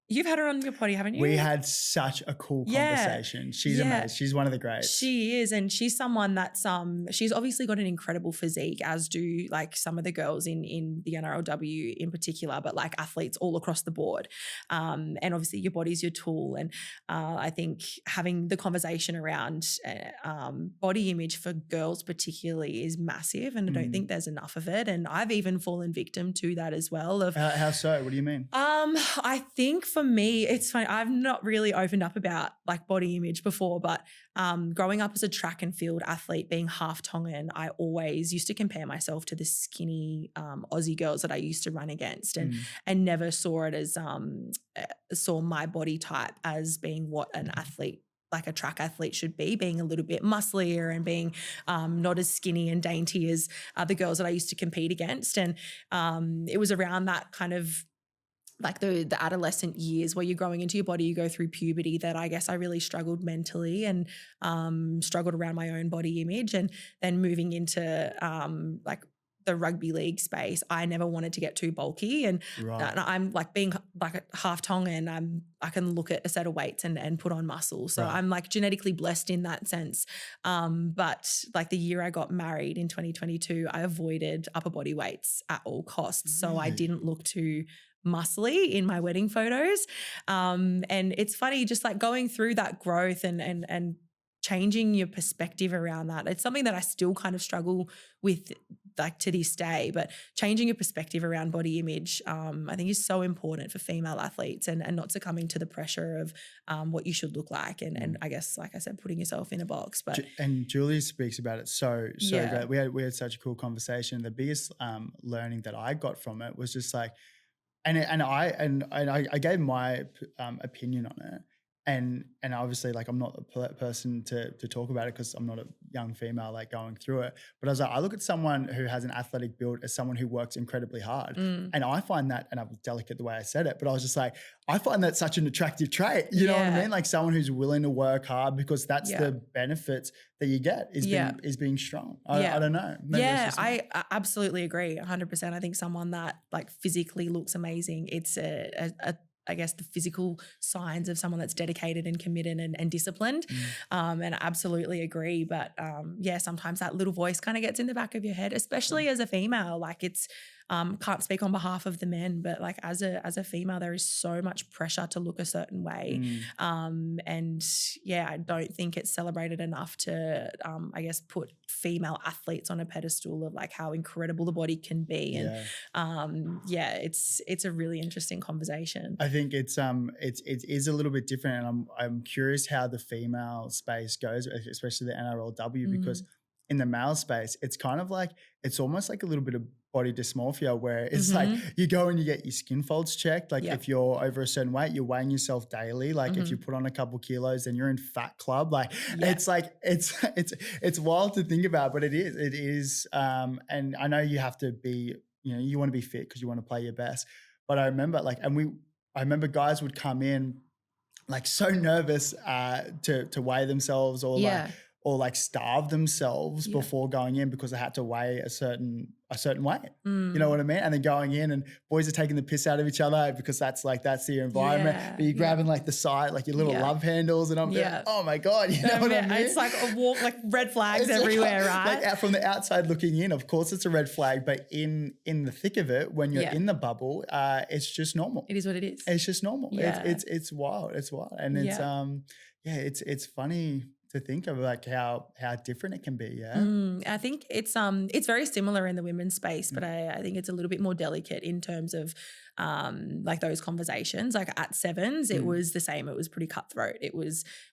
you've had her on your potty, haven't you? We had such a cool conversation. She's amazing. She's one of the greats. She is. And she's someone that's, she's obviously got an incredible physique, as do like some of the girls in the NRLW in particular, but like athletes all across the board. And obviously your body's your tool. And I think having the conversation around body image for girls particularly is massive. And I don't think there's enough of it. And I've even fallen victim to that as well. How so? What do you mean? I think for me, it's funny. I've not really opened up about like body image before, but growing up as a track and field athlete, being half Tongan, I always used to compare myself to the skinny Aussie girls that I used to run against, and never saw it as saw my body type as being what an athlete, like a track athlete, should be, being a little bit musclier and being not as skinny and dainty as the girls that I used to compete against. And it was around that kind of like the adolescent years where you're growing into your body, you go through puberty, that I guess I really struggled mentally and struggled around my own body image. And then moving into like the rugby league space, I never wanted to get too bulky. And I'm like, being like a half Tongan, I can look at a set of weights and put on muscle. So I'm like genetically blessed in that sense. But like the year I got married in 2022, I avoided upper body weights at all costs. So I didn't look too muscly in my wedding photos. And it's funny, just like going through that growth and changing your perspective around that. It's something that I still kind of struggle with like to this day, but changing your perspective around body image, I think is so important for female athletes, and not succumbing to the pressure of what you should look like. And I guess, like I said, putting yourself in a box. But and Julie speaks about it so great. We had such a cool conversation. The biggest learning that I got from it was just like, and I gave my opinion on it, and obviously like I'm not the person to talk about it because I'm not a young female like going through it. But I was like, I look at someone who has an athletic build as someone who works incredibly hard, and I find that, and I was delicate the way I said it, but I was just like, I find that such an attractive trait. You know what I mean? Like someone who's willing to work hard, because that's the benefits that you get is being strong. I don't know. Maybe I absolutely agree 100%. I think someone that like physically looks amazing, it's I guess the physical signs of someone that's dedicated and committed and disciplined. And I absolutely agree. But sometimes that little voice kind of gets in the back of your head, especially as a female. Like can't speak on behalf of the men, but like as a female, there is so much pressure to look a certain way. And yeah, I don't think it's celebrated enough to, I guess, put female athletes on a pedestal of like how incredible the body can be. And it's a really interesting conversation. I think it is a little bit different, and I'm curious how the female space goes, especially the NRLW, because in the male space, it's kind of like, it's almost like a little bit of body dysmorphia, where it's like you go and you get your skin folds checked. Like if you're over a certain weight, you're weighing yourself daily. Like if you put on a couple kilos, then you're in fat club. Like it's like, it's wild to think about, but it is. And I know you have to be, you want to be fit because you want to play your best. But I remember I remember guys would come in like so nervous to weigh themselves or starve themselves before going in because they had to weigh a certain weight. You know what I mean? And then going in and boys are taking the piss out of each other because that's the environment. But you're grabbing like the side, like your little love handles, and I'm like, oh my God, you know what I mean? It's like a walk, like red flags everywhere, right? Like from the outside looking in, of course it's a red flag, but in the thick of it, when you're in the bubble, it's just normal. It is what it is. It's just normal. It's wild. It's wild. And it's funny to think of like how different it can be. I think it's very similar in the women's space, but I think it's a little bit more delicate in terms of like those conversations. Like at Sevens, it was the same. It was pretty cutthroat.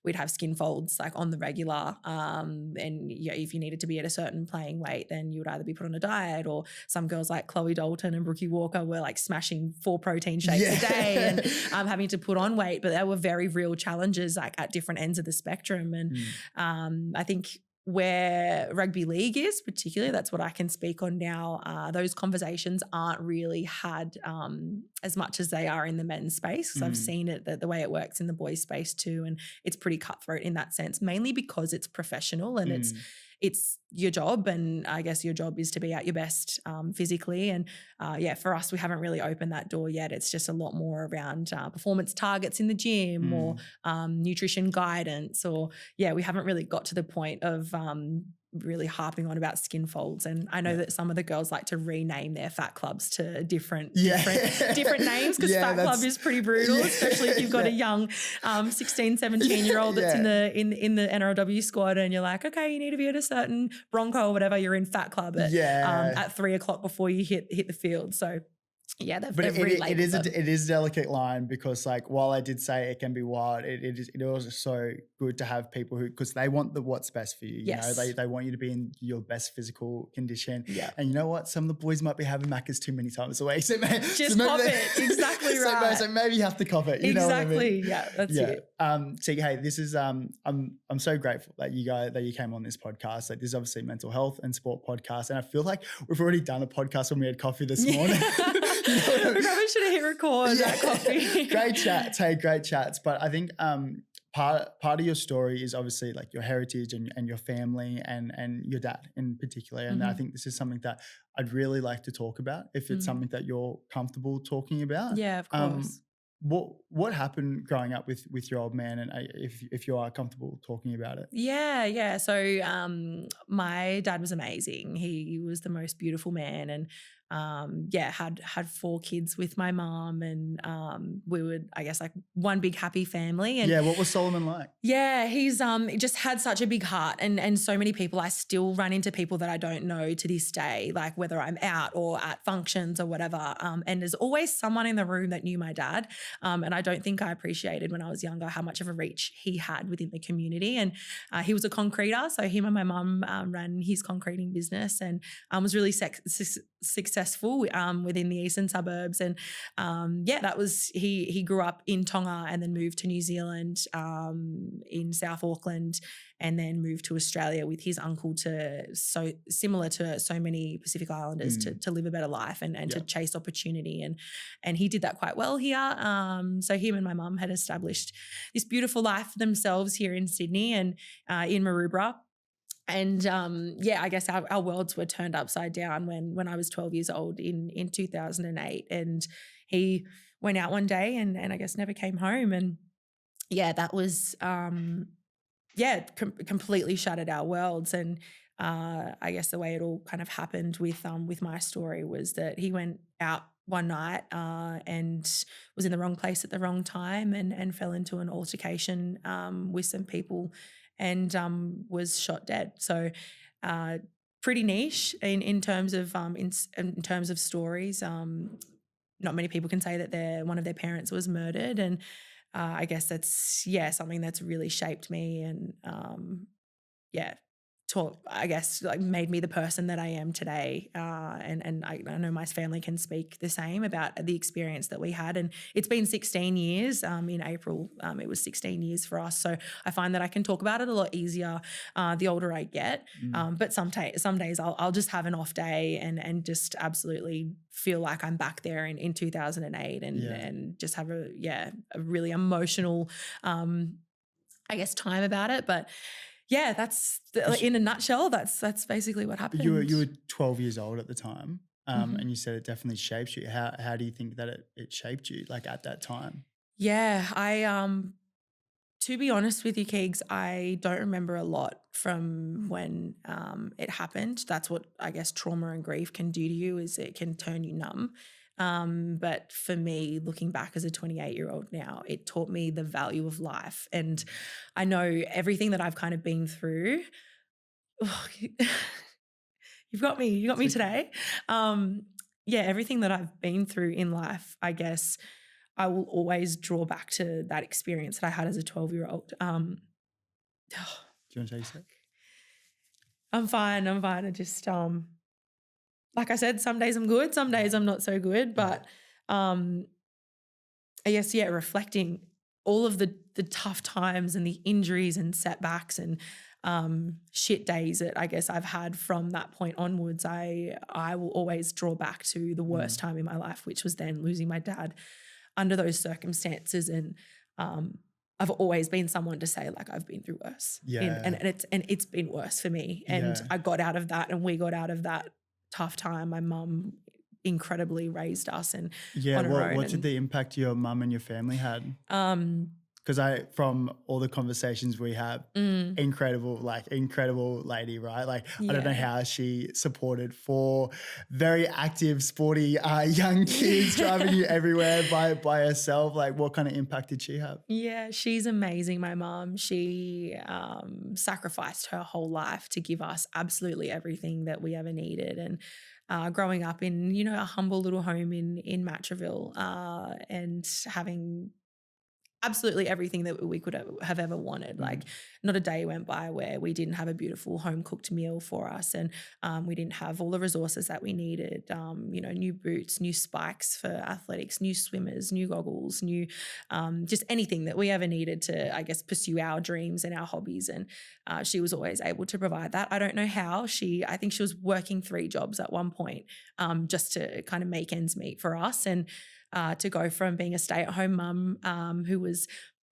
We'd have skin folds like on the regular, and if you needed to be at a certain playing weight, then you would either be put on a diet, or some girls like Chloe Dalton and Brookie Walker were like smashing 4 protein shakes a day and having to put on weight. But they were very real challenges like at different ends of the spectrum. And I think where rugby league is particularly, that's what I can speak on now, those conversations aren't really had as much as they are in the men's space. So I've seen it, the way it works in the boys' space too, and it's pretty cutthroat in that sense, mainly because it's professional and it's your job, and I guess your job is to be at your best physically. And for us, we haven't really opened that door yet. It's just a lot more around performance targets in the gym or nutrition guidance, or we haven't really got to the point of really harping on about skin folds. And I know that some of the girls like to rename their fat clubs to different names, because fat club is pretty brutal, especially if you've got a young 16, 17-year-old that's in the NRLW squad, and you're like, okay, you need to be at a certain Bronco or whatever, you're in fat club at 3 o'clock before you hit the field. So it is a delicate line, because like while I did say it can be wild, it is so good to have people who, because they want what's best for you. You know, they want you to be in your best physical condition. And you know what? Some of the boys might be having Maccas too many times a week. So just cop it. Exactly right. So maybe you have to cop it. You know what I mean? Yeah, that's it. So hey, this is I'm so grateful that you came on this podcast. Like, this is obviously mental health and sport podcast, and I feel like we've already done a podcast when we had coffee this morning. We probably should have hit record that coffee. Great chats. But I think part of your story is obviously like your heritage and your family and your dad in particular. And I think this is something that I'd really like to talk about, if it's something that you're comfortable talking about. Yeah, of course. What happened growing up with your old man, and if you are comfortable talking about it? Yeah. So my dad was amazing. He was the most beautiful man, and had 4 kids with my mom, and we would, I guess, like one big happy family. And what was Solomon like? Yeah, he's just had such a big heart, and so many people, I still run into people that I don't know to this day, like whether I'm out or at functions or whatever, and there's always someone in the room that knew my dad, and I don't think I appreciated when I was younger how much of a reach he had within the community. And he was a concreter, so him and my mum ran his concreting business, and was really successful within the eastern suburbs. And that was, he grew up in Tonga and then moved to New Zealand in South Auckland, and then moved to Australia with his uncle, so similar to so many Pacific Islanders, to live a better life and to chase opportunity. And he did that quite well here. So him and my mum had established this beautiful life for themselves here in Sydney and in Maroubra. And I guess our worlds were turned upside down when I was 12 years old in 2008. And he went out one day and I guess never came home. And that was completely shattered our worlds. And I guess the way it all kind of happened with my story was that he went out one night and was in the wrong place at the wrong time and fell into an altercation with some people and was shot dead. So pretty niche in terms of in terms of stories. Not many people can say that one of their parents was murdered, and I guess that's something that's really shaped me and I guess like made me the person that I am today. And I know my family can speak the same about the experience that we had. And it's been 16 years. In April, it was 16 years for us. So I find that I can talk about it a lot easier the older I get. But some days I'll just have an off day and just absolutely feel like I'm back there in 2008 and just have a really emotional, I guess, time about it. But yeah, that's in a nutshell. That's basically what happened. You were 12 years old at the time, and you said it definitely shaped you. How do you think that it shaped you, like at that time? Yeah, I to be honest with you, Keegs, I don't remember a lot from when it happened. That's what I guess trauma and grief can do to you, is it can turn you numb. But for me, looking back as a 28-year-old now, it taught me the value of life. And I know everything that I've kind of been through. Oh, you got me today. Everything that I've been through in life, I guess I will always draw back to that experience that I had as a 12-year-old. Do you want to take a sec? I'm fine. I just like I said, some days I'm good, some days I'm not so good. But I guess, reflecting all of the tough times and the injuries and setbacks and shit days that I guess I've had from that point onwards, I will always draw back to the worst time in my life, which was then losing my dad under those circumstances. And I've always been someone to say, like, I've been through worse. And it's been worse for me. And I got out of that, and we got out of that tough time. My mum incredibly raised us and on her own. What did the impact your mum and your family had? Because from all the conversations we have, incredible lady, right? Like, I don't know how she supported 4 very active, sporty young kids driving you everywhere by herself. Like, what kind of impact did she have? Yeah, she's amazing, my mom. She sacrificed her whole life to give us absolutely everything that we ever needed. And growing up in, a humble little home in Matraville and having absolutely everything that we could have ever wanted. Like, not a day went by where we didn't have a beautiful home cooked meal for us, and we didn't have all the resources that we needed. New boots, new spikes for athletics, new swimmers, new goggles, new just anything that we ever needed to, I guess, pursue our dreams and our hobbies. And she was always able to provide that. I don't know how. I think she was working 3 jobs at one point just to kind of make ends meet for us. And to go from being a stay-at-home mum who was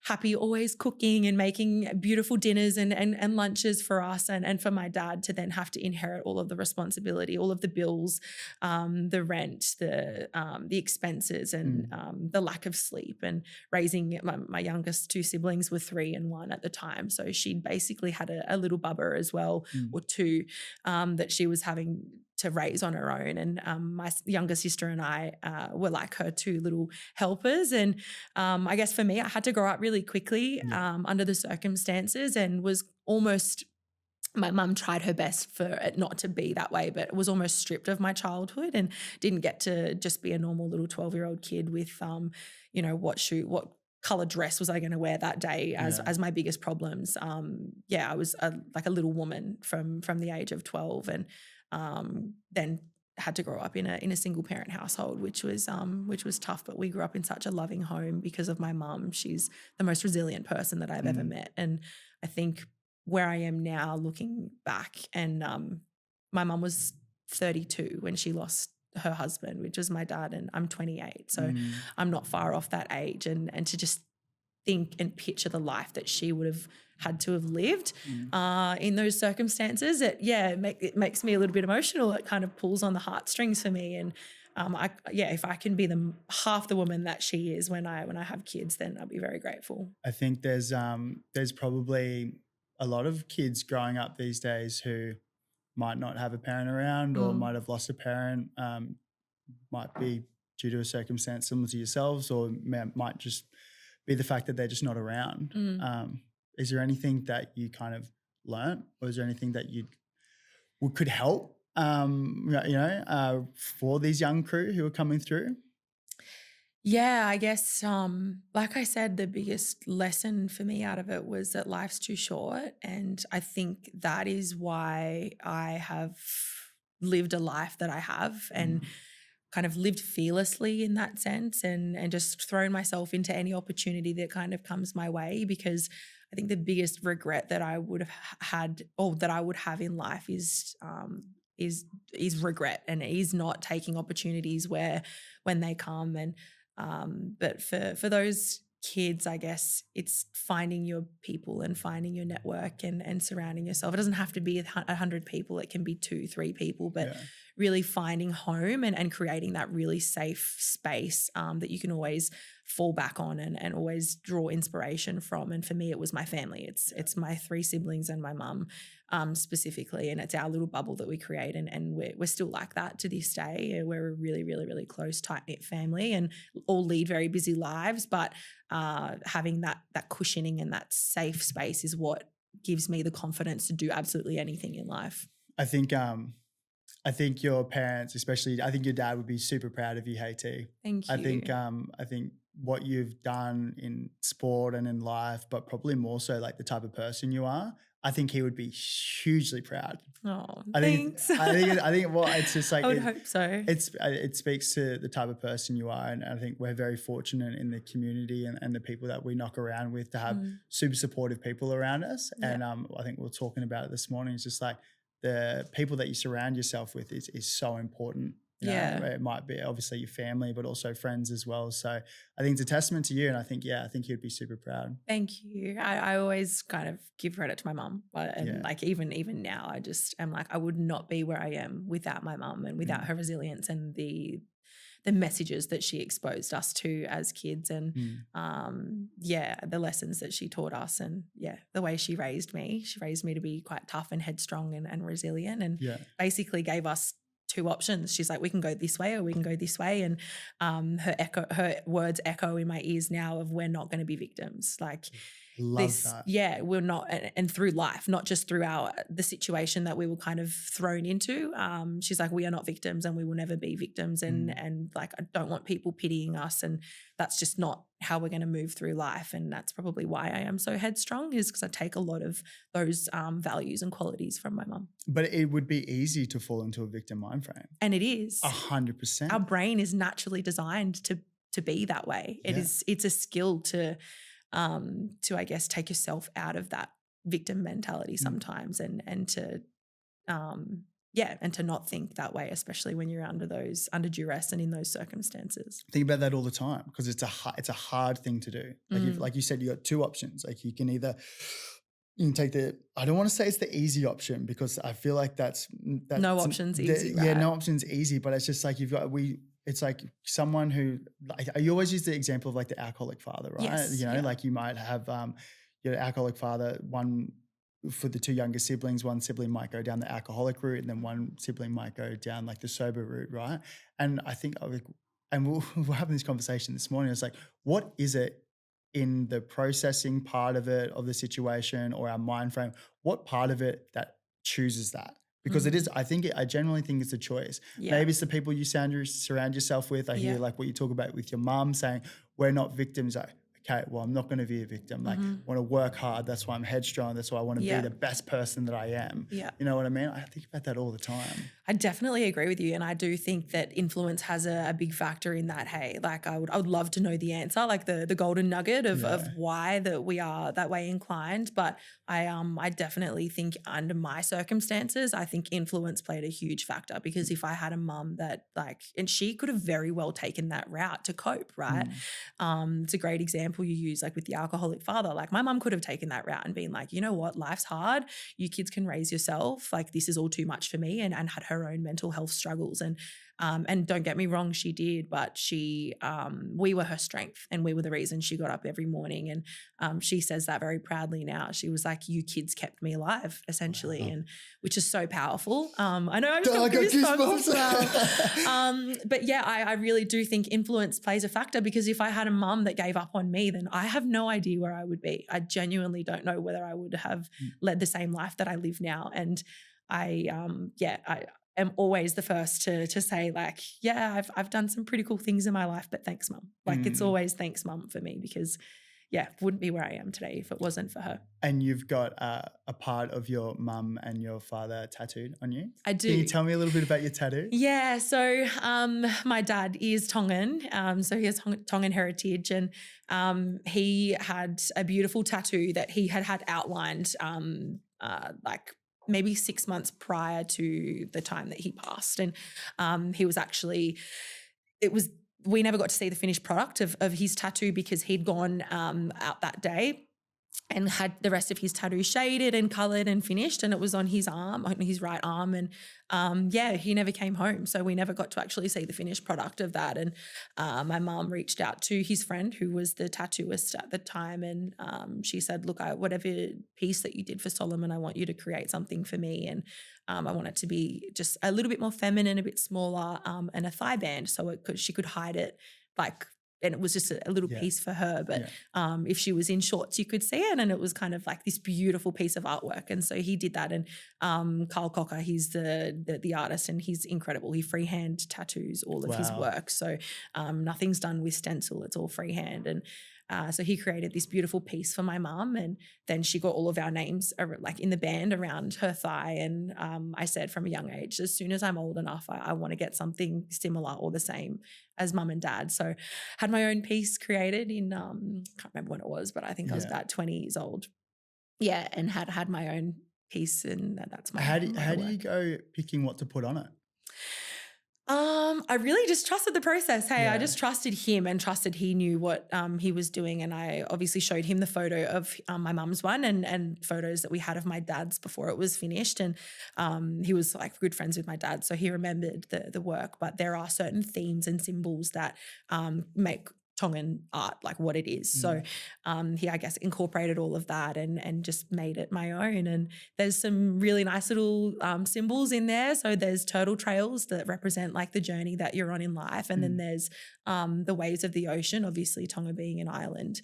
happy always cooking and making beautiful dinners and lunches for us, and for my dad to then have to inherit all of the responsibility, all of the bills, the rent, the expenses, and the lack of sleep, and raising my youngest 2 siblings were 3 and 1 at the time. So she'd basically had a little bubba as well, or 2, that she was having to raise on her own. And my younger sister and I were like her 2 little helpers. And I guess for me, I had to grow up really quickly under the circumstances, and was almost, my mum tried her best for it not to be that way, but was almost stripped of my childhood and didn't get to just be a normal little 12-year-old kid with, what color dress was I going to wear that day as my biggest problems. I was like a little woman from the age of 12, and then had to grow up in a single parent household, which was tough. But we grew up in such a loving home because of my mum. She's the most resilient person that I've ever met. And I think where I am now, looking back, and my mum was 32 when she lost her husband, which was my dad, and I'm 28. So I'm not far off that age. And to just think and picture the life that she would have had to have lived in those circumstances, it makes me a little bit emotional. It kind of pulls on the heartstrings for me. And if I can be half the woman that she is when I have kids, then I'll be very grateful. I think there's probably a lot of kids growing up these days who might not have a parent around or might have lost a parent, might be due to a circumstance similar to yourselves, or might just be the fact that they're just not around. Is there anything that you kind of learnt, or is there anything that you could help, for these young crew who are coming through? Yeah, I guess, like I said, the biggest lesson for me out of it was that life's too short. And I think that is why I have lived a life that I have, and kind of lived fearlessly in that sense, and just thrown myself into any opportunity that kind of comes my way, because I think the biggest regret that I would have had, or that I would have in life, is regret, and is not taking opportunities when they come. And but for those kids, I guess it's finding your people and finding your network, and surrounding yourself. It doesn't have to be 100 people. It can be 2-3 people, but really finding home, and creating that really safe space that you can always fall back on, and always draw inspiration from. And for me, it was my family. It's my 3 siblings and my mum specifically, and it's our little bubble that we create, and we're still like that to this day. We're a really, really, really close, tight-knit family, and all lead very busy lives, but having that cushioning and that safe space is what gives me the confidence to do absolutely anything in life. I think your parents, especially, I think your dad would be super proud of you, HT. Thank you. I think what you've done in sport and in life, but probably more so like the type of person you are, I think he would be hugely proud. Oh, thanks. I think well, it's just like, I would hope so. It speaks to the type of person you are, and I think we're very fortunate in the community and the people that we knock around with to have super supportive people around us. Yeah. And I think we were talking about it this morning. It's just like the people that you surround yourself with is so important. You know, it might be obviously your family, but also friends as well. So I think it's a testament to you, and I think you'd be super proud. Thank you. I always kind of give credit to my mum, and like even now, I just am like, I would not be where I am without my mum, and without her resilience, and the messages that she exposed us to as kids, and the lessons that she taught us, and the way she raised me to be quite tough and headstrong and resilient, and basically gave us 2 options. She's like, we can go this way or we can go this way. And her words echo in my ears now of, we're not going to be victims. Like, love that. Yeah, we're not, and through life, not just through the situation that we were kind of thrown into. She's like, we are not victims, and we will never be victims. And like, I don't want people pitying us, and that's just not how we're going to move through life. And that's probably why I am so headstrong, is because I take a lot of those values and qualities from my mum. But it would be easy to fall into a victim mind frame. And it is. 100%. Our brain is naturally designed to be that way. It's a skill to I guess take yourself out of that victim mentality sometimes, and to not think that way, especially when you're under duress and in those circumstances. Think about that all the time, because it's a hard thing to do. Like you said, you got 2 options. Like you can take I don't want to say it's the easy option, because I feel like that's no option's easy. Right? Yeah, no option's easy, but it's just like it's like someone who, you always use the example of like the alcoholic father, right? Yes, like you might have your alcoholic father, one for the 2 younger siblings, one sibling might go down the alcoholic route, and then one sibling might go down like the sober route, right? And I think, and we're having this conversation this morning. It's like, what is it in the processing part of it, of the situation, or our mind frame? What part of it that chooses that? Because it is, I genuinely think it's a choice. Yeah. Maybe it's the people you surround yourself with. I hear like what you talk about with your mum, saying, we're not victims. Like, okay, well, I'm not going to be a victim. Like, I want to work hard. That's why I'm headstrong. That's why I want to be the best person that I am. Yeah. You know what I mean? I think about that all the time. I definitely agree with you. And I do think that influence has a big factor in that. Hey, like I would love to know the answer, like the golden nugget of why that we are that way inclined. But I definitely think under my circumstances, I think influence played a huge factor, because if I had a mum that and she could have very well taken that route to cope, right? It's a great example you use, like with the alcoholic father. Like my mum could have taken that route and been like, you know what, life's hard. You kids can raise yourself. Like this is all too much for me, and had her own mental health struggles. And And don't get me wrong, she did, but we were her strength and we were the reason she got up every morning. And she says that very proudly now. She was like, you kids kept me alive, essentially, and which is so powerful. I know I just got goosebumps as well. But yeah, I really do think influence plays a factor, because if I had a mum that gave up on me, then I have no idea where I would be. I genuinely don't know whether I would have led the same life that I live now. And I am always the first to say, like, yeah, I've done some pretty cool things in my life, but thanks, mum. Like it's always thanks, mum, for me, because wouldn't be where I am today if it wasn't for her. And you've got a part of your mum and your father tattooed on you. I do. Can you tell me a little bit about your tattoo? Yeah, so my dad is Tongan, so he has Tongan heritage, and he had a beautiful tattoo that he had outlined like maybe 6 months prior to the time that he passed. And he was actually, we never got to see the finished product of his tattoo, because he'd gone out that day and had the rest of his tattoo shaded and coloured and finished, and it was on his arm, on his right arm. And he never came home, so we never got to actually see the finished product of that. And my mum reached out to his friend who was the tattooist at the time, and she said, look, whatever piece that you did for Solomon, I want you to create something for me, and I want it to be just a little bit more feminine, a bit smaller, and a thigh band, so she could hide it, like, and it was just a little piece for her. But if she was in shorts, you could see it, and it was kind of like this beautiful piece of artwork. And so he did that. And Carl Cocker, he's the artist, and he's incredible. He freehand tattoos all of his work. So nothing's done with stencil. It's all freehand. And so he created this beautiful piece for my mum, and then she got all of our names like in the band around her thigh. And I said from a young age, as soon as I'm old enough, I want to get something similar or the same as mum and dad. So had my own piece created in, can't remember when it was, but I think I was about 20 years old. Yeah, and had my own piece, and that's my How do you go picking what to put on it? I really just trusted the process. Hey, I just trusted him and trusted he knew what he was doing. And I obviously showed him the photo of my mum's one and photos that we had of my dad's before it was finished. And he was like good friends with my dad, so he remembered the work. But there are certain themes and symbols that make Tongan art like what it is. So he, I guess, incorporated all of that and just made it my own. And there's some really nice little symbols in there. So there's turtle trails that represent like the journey that you're on in life. And then there's the waves of the ocean, obviously Tonga being an island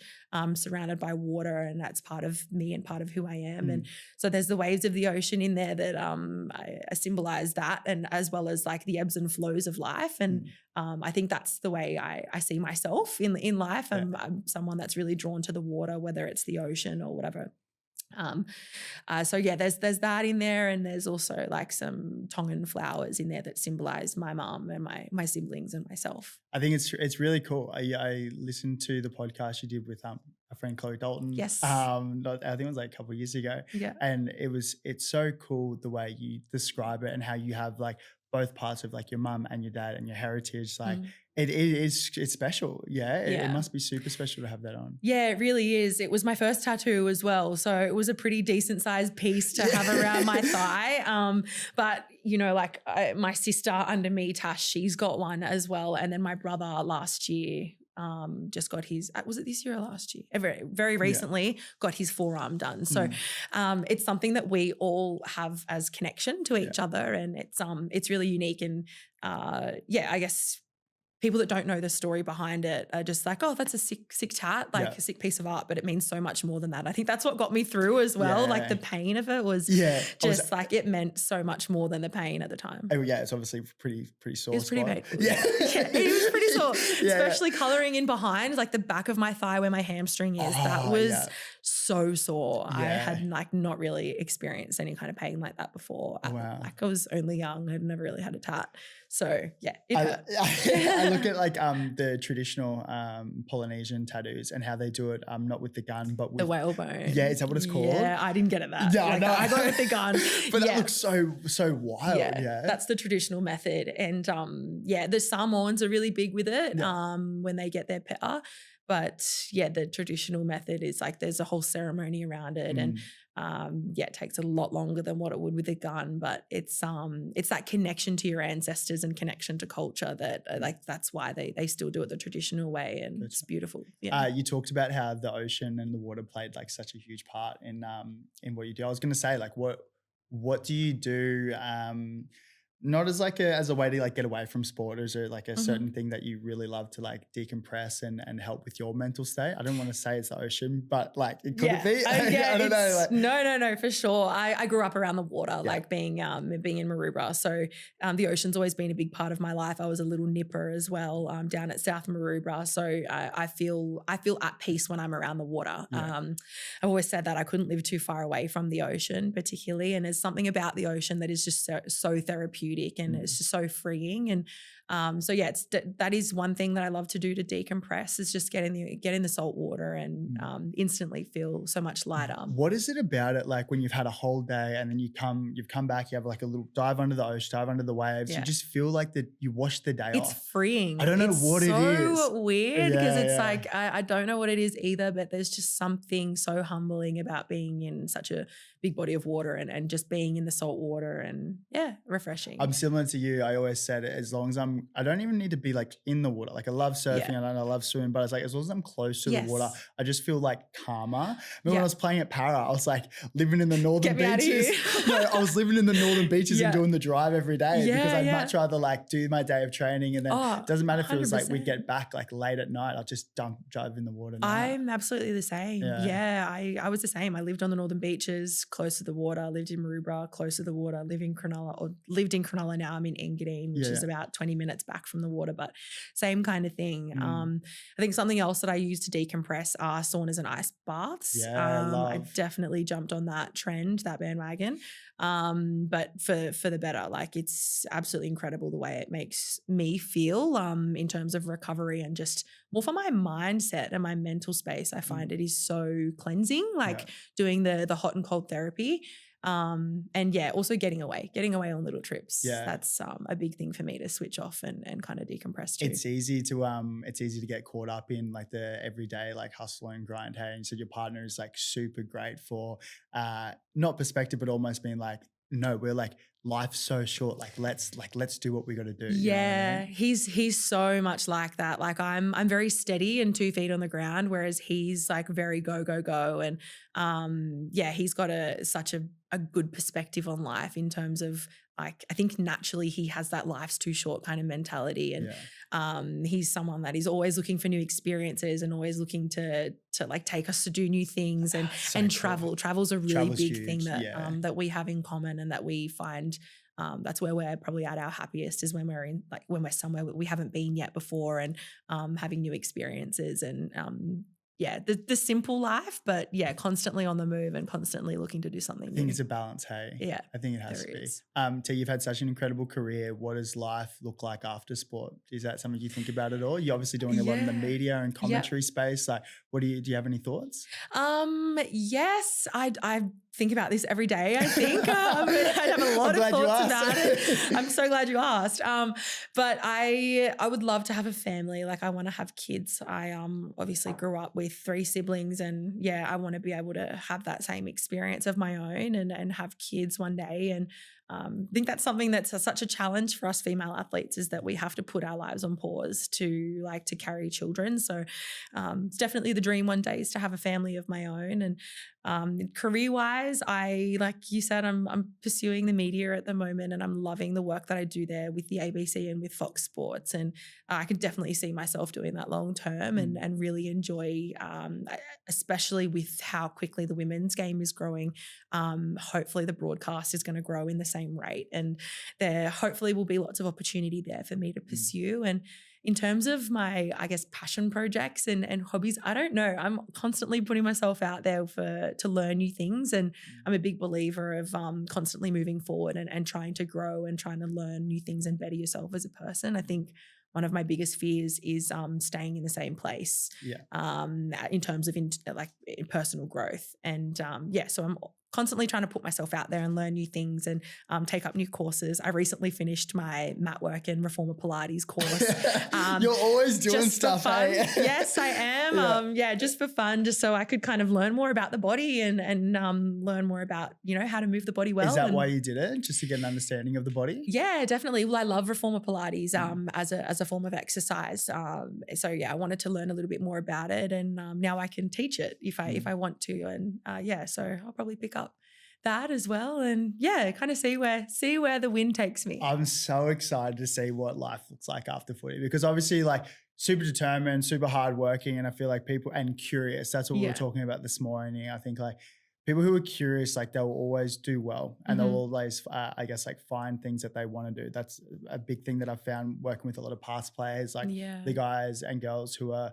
surrounded by water, and that's part of me and part of who I am. And so there's the waves of the ocean in there that I symbolize that, and as well as like the ebbs and flows of life. And I think that's the way I see myself in life. I'm someone that's really drawn to the water, whether it's the ocean or whatever. So there's that in there, and there's also like some Tongan flowers in there that symbolize my mum and my siblings and myself. I think it's really cool. I listened to the podcast you did with a friend, Chloe Dalton. Yes. I think it was like a couple of years ago. Yeah. And it's so cool the way you describe it and how you have like both parts of like your mum and your dad and your heritage. Like it's special. It must be super special to have that on. Yeah, it really is. It was my first tattoo as well. So it was a pretty decent sized piece to have around my thigh. But you know, like my sister under me, Tash, she's got one as well. And then my brother last year just got his, was it this year or last year? Very recently got his forearm done. So it's something that we all have as connection to each other, and it's really unique. And I guess people that don't know the story behind it are just like, oh, that's a sick tat, like a sick piece of art, but it means so much more than that. I think that's what got me through as well. Yeah. Like the pain of it was just like it meant so much more than the pain at the time. Oh yeah, it's obviously pretty sore. It was pretty painful. Yeah. It was pretty sore, especially colouring in behind, like the back of my thigh where my hamstring is. That was so sore. I had like not really experienced any kind of pain like that before. Wow. Like I was only young. I'd never really had a tat. So yeah, it hurt. I look at like the traditional Polynesian tattoos and how they do it, not with the gun, but with the whalebone. Yeah, is that what it's called? Yeah, I didn't get it that. Yeah, like, no. I got it with the gun. But that looks so wild. Yeah, that's the traditional method. And the Samoans are really big with it when they get their peta. But the traditional method is like there's a whole ceremony around it, and it takes a lot longer than what it would with a gun, but it's that connection to your ancestors and connection to culture that like that's why they still do it the traditional way, and it's beautiful. Yeah. You talked about how the ocean and the water played like such a huge part in what you do. I was going to say, like, what do you do? Not as like as a way to like get away from sport, or is there like a certain thing that you really love to like decompress and help with your mental state? I don't want to say it's the ocean, but like it could be. I don't know. Like, no, for sure. I grew up around the water, like being in Maroubra. So the ocean's always been a big part of my life. I was a little nipper as well down at South Maroubra. So I feel at peace when I'm around the water. Yeah. I've always said that I couldn't live too far away from the ocean particularly. And there's something about the ocean that is just so therapeutic, and it's just so freeing. And that is one thing that I love to do to decompress, is just get in the salt water and instantly feel so much lighter. What is it about it? Like when you've had a whole day and then you've come back, you have like a little dive under the ocean, dive under the waves. You just feel like you wash the day off. It's freeing. I don't know what it is. So weird because it's like, I don't know what it is either, but there's just something so humbling about being in such a big body of water and just being in the salt water, and refreshing. I'm similar to you. I always said, as long as I don't even need to be like in the water. Like I love surfing and I love swimming, but it's like, as long as I'm close to the water, I just feel like calmer. Remember when I was playing at Para, I was like living in the northern beaches. No, I was living in the northern beaches and doing the drive every day because I'd much rather like do my day of training, and then it doesn't matter if it was like we get back like late at night, I'll just drive in the water. I'm absolutely the same. I was the same. I lived on the northern beaches, close to the water, lived in Maroubra, close to the water, lived in Cronulla now. I'm in Engadine, which is about 20 minutes back from the water, but same kind of thing. I think something else that I use to decompress are saunas and ice baths. I definitely jumped on that trend, that bandwagon, but for the better. Like it's absolutely incredible the way it makes me feel in terms of recovery and just more for my mindset and my mental space. I find it is so cleansing, like doing the hot and cold therapy. Also getting away on little trips. That's a big thing for me to switch off and kind of decompress too. It's easy to get caught up in like the everyday like hustle and grind. Hey, and so your partner is like super great for not perspective, but almost being like, no, we're like, life's so short. Let's do what we got to do. Yeah. You know what I mean? He's so much like that. Like I'm very steady and 2 feet on the ground, whereas he's like very go. And he's got such a good perspective on life in terms of like, I think naturally he has that life's too short kind of mentality. And he's someone that is always looking for new experiences and always looking to like take us to do new things and travel. Travel's a really big thing that we have in common, and that we find that's where we're probably at our happiest, is when we're somewhere we haven't been yet before, and having new experiences and the simple life, but constantly on the move and constantly looking to do something new. I think it's a balance, hey? Yeah. I think it has to be. T, you've had such an incredible career. What does life look like after sport? Is that something you think about at all? You're obviously doing a lot in the media and commentary space. Like, do you have any thoughts? Yes, I think about this every day, I think. I have a lot of thoughts about it. I'm so glad you asked. But I would love to have a family. Like I want to have kids. I obviously grew up with 3 siblings, and I want to be able to have that same experience of my own and have kids one day. And I think that's something that's such a challenge for us female athletes, is that we have to put our lives on pause to carry children. So it's definitely the dream one day is to have a family of my own. And career-wise, like you said, I'm pursuing the media at the moment, and I'm loving the work that I do there with the ABC and with Fox Sports. And I could definitely see myself doing that long term and really enjoy, especially with how quickly the women's game is growing. Hopefully the broadcast is going to grow in the same rate, and there hopefully will be lots of opportunity there for me to pursue. And in terms of my, I guess, passion projects and hobbies, I don't know. I'm constantly putting myself out there to learn new things. And I'm a big believer of constantly moving forward and trying to grow and trying to learn new things and better yourself as a person. I think one of my biggest fears is staying in the same place in terms of in personal growth. And so I'm constantly trying to put myself out there and learn new things and take up new courses. I recently finished my mat work and reformer Pilates course. You're always doing stuff, hey? Yes, I am. Yeah. Just for fun, just so I could kind of learn more about the body and learn more about, how to move the body well. Is that why you did it? Just to get an understanding of the body? Yeah, definitely. Well, I love reformer Pilates as a form of exercise. So yeah, I wanted to learn a little bit more about it, and now I can teach it if I want to. And so I'll probably pick up that as well, and kind of see where the wind takes me. I'm so excited to see what life looks like after footy, because obviously like super determined, super hardworking, and I feel like people and curious. That's what we were talking about this morning. I think like people who are curious, like they'll always do well, and they'll always, I guess, like find things that they want to do. That's a big thing that I've found working with a lot of past players, like the guys and girls who are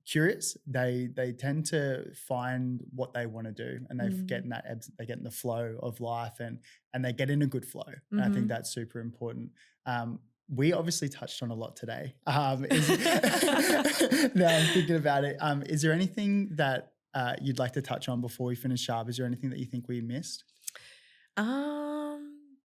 curious. They tend to find what they want to do, and they get in that they get in the flow of life, and they get in a good flow. And I think that's super important. We obviously touched on a lot today. Now I'm thinking about it. Is there anything that you'd like to touch on before we finish up? Is there anything that you think we missed? No,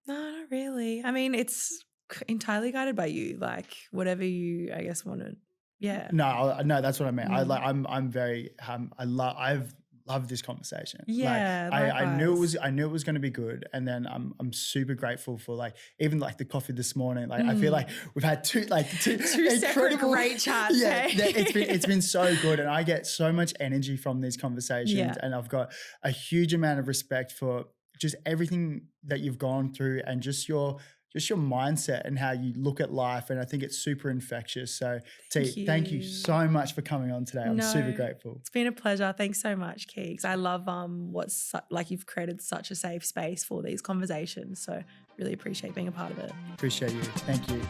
not really. I mean, it's entirely guided by you. Like whatever you, I guess, want to. Yeah. No, that's what I meant. I'm very. I've loved this conversation. Yeah. Like, I knew it was going to be good, and then I'm super grateful for like even like the coffee this morning. Like I feel like we've had two separate great chats. Yeah, it's been so good, and I get so much energy from these conversations, and I've got a huge amount of respect for just everything that you've gone through, and just your mindset and how you look at life. And I think it's super infectious. So thank you so much for coming on today. I'm super grateful. It's been a pleasure. Thanks so much, Keegs. I love you've created such a safe space for these conversations. So really appreciate being a part of it. Appreciate you. Thank you.